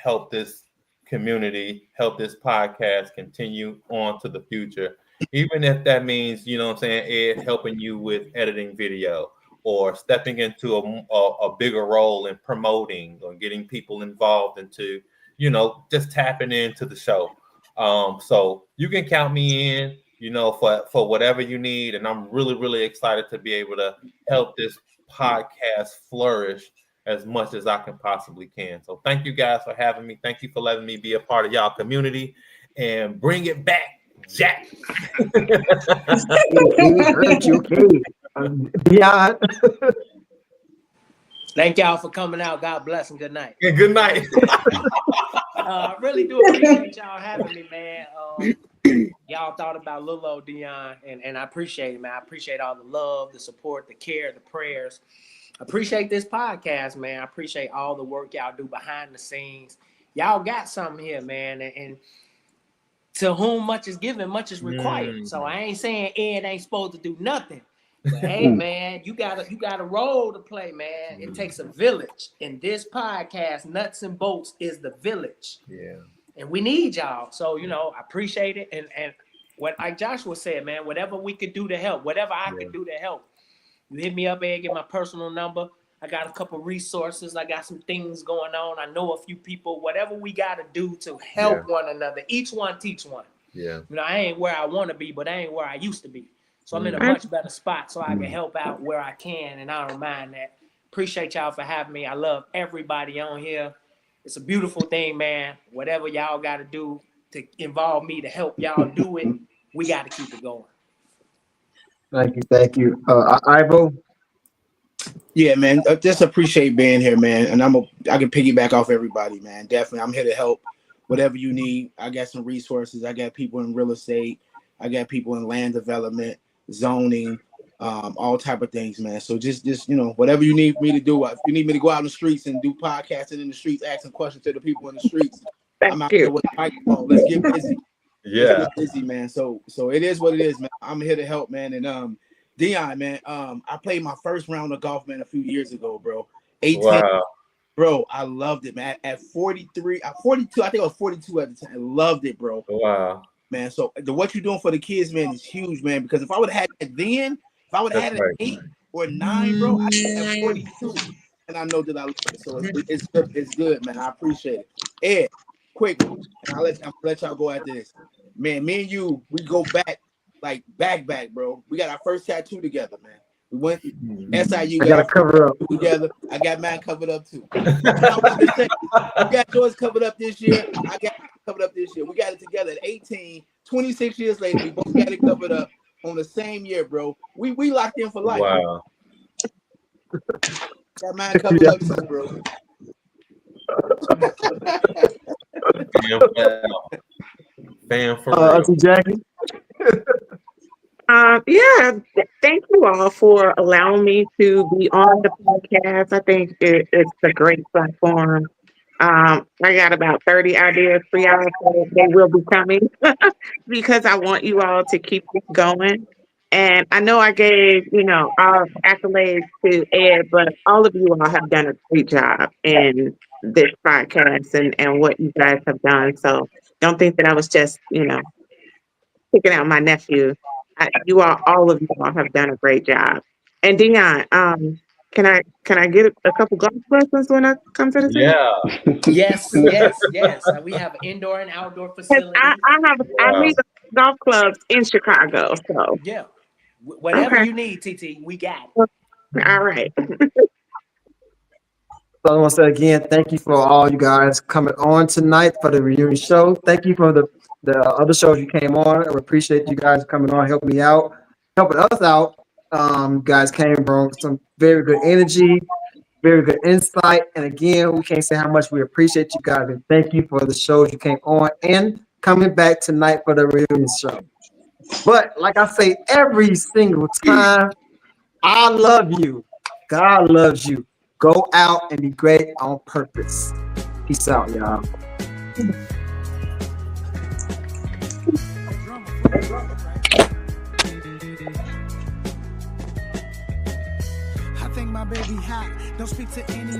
help this community, help this podcast continue on to the future. Even if that means, Ed, helping you with editing video or stepping into a bigger role in promoting or getting people involved into, just tapping into the show. So you can count me in, for whatever you need. And I'm really, really excited to be able to help this podcast flourish as much as I can possibly can. So thank you guys for having me. Thank you for letting me be a part of y'all community, and bring it back, Jack. Beyond. Thank y'all for coming out. God bless and good night. Yeah, good night. Really do appreciate y'all having me, man. Y'all thought about little old Dion, and I appreciate it, man. I appreciate all the love, the support, the care, the prayers. I appreciate this podcast, man. I appreciate all the work y'all do behind the scenes. Y'all got something here, man. And to whom much is given, much is required. So I ain't saying Ed ain't supposed to do nothing. But hey, man, you got a role to play, man. It takes a village. And this podcast, Nutz and Boltz, is the village. Yeah. And we need y'all. So, I appreciate it. And what like Joshua said, man, whatever we could do to help, whatever I could do to help, you hit me up and get my personal number. I got a couple resources. I got some things going on. I know a few people. Whatever we got to do to help one another. Each one teach one. Yeah. I ain't where I want to be, but I ain't where I used to be. So I'm in a much better spot so I can help out where I can, and I don't mind that. Appreciate y'all for having me. I love everybody on here. It's a beautiful thing, man. Whatever y'all got to do to involve me to help y'all do it, we got to keep it going. Thank you. Ivo? Yeah, man. Just appreciate being here, man. And I can piggyback off everybody, man. Definitely, I'm here to help. Whatever you need, I got some resources. I got people in real estate. I got people in land development, zoning, all type of things, man. So just whatever you need me to do. If you need me to go out in the streets and do podcasting in the streets, asking questions to the people in the streets, I'm out here with the microphone. Let's get busy. Yeah, let's get busy, man. So it is what it is, man. I'm here to help, man. And Dion, man, I played my first round of golf, man, a few years ago, bro. 18. Wow. Bro, I loved it, man. At 43, 42, I think I was 42 at the time. I loved it, bro. Wow. Man, so what you're doing for the kids, man, is huge, man. Because if I would have had it then, if I would have had it at 8 or 9, bro, I'd have 42. And I know that I love it. So it's good, man. I appreciate it. Ed, quick, and I'll let y'all go after this. Man, me and you, we go back, like back, bro. We got our first tattoo together, man. We went SIU. I got to cover up together. I got mine covered up too. You got yours covered up this year. I got mine covered up this year. We got it together at 18. 26 years later, we both got it covered up on the same year, bro. We locked in for life. Wow. Got mine covered up too, bro. Fan for real. Jackie? Thank you all for allowing me to be on the podcast. I think it's a great platform. I got about 30 ideas for y'all, so they will be coming because I want you all to keep this going. And I know I gave, all accolades to Ed, but all of you all have done a great job in this podcast and what you guys have done. So don't think that I was just, picking out my nephew. All of you all have done a great job. And Dion, can I get a couple golf lessons when I come to the team? Yeah. Yes. We have an indoor and outdoor facility. I need golf clubs in Chicago. So yeah, whatever you need, TT, we got it. All right. So I want to say again, thank you for all you guys coming on tonight for the reunion show. Thank you for the other shows you came on. I appreciate you guys coming on, helping me out, helping us out. You guys came from some very good energy, very good insight. And again, we can't say how much we appreciate you guys. And thank you for the shows you came on and coming back tonight for the reunion show. But like I say every single time, I love you. God loves you. Go out and be great on purpose. Peace out, y'all. I think my baby hot. Don't speak to any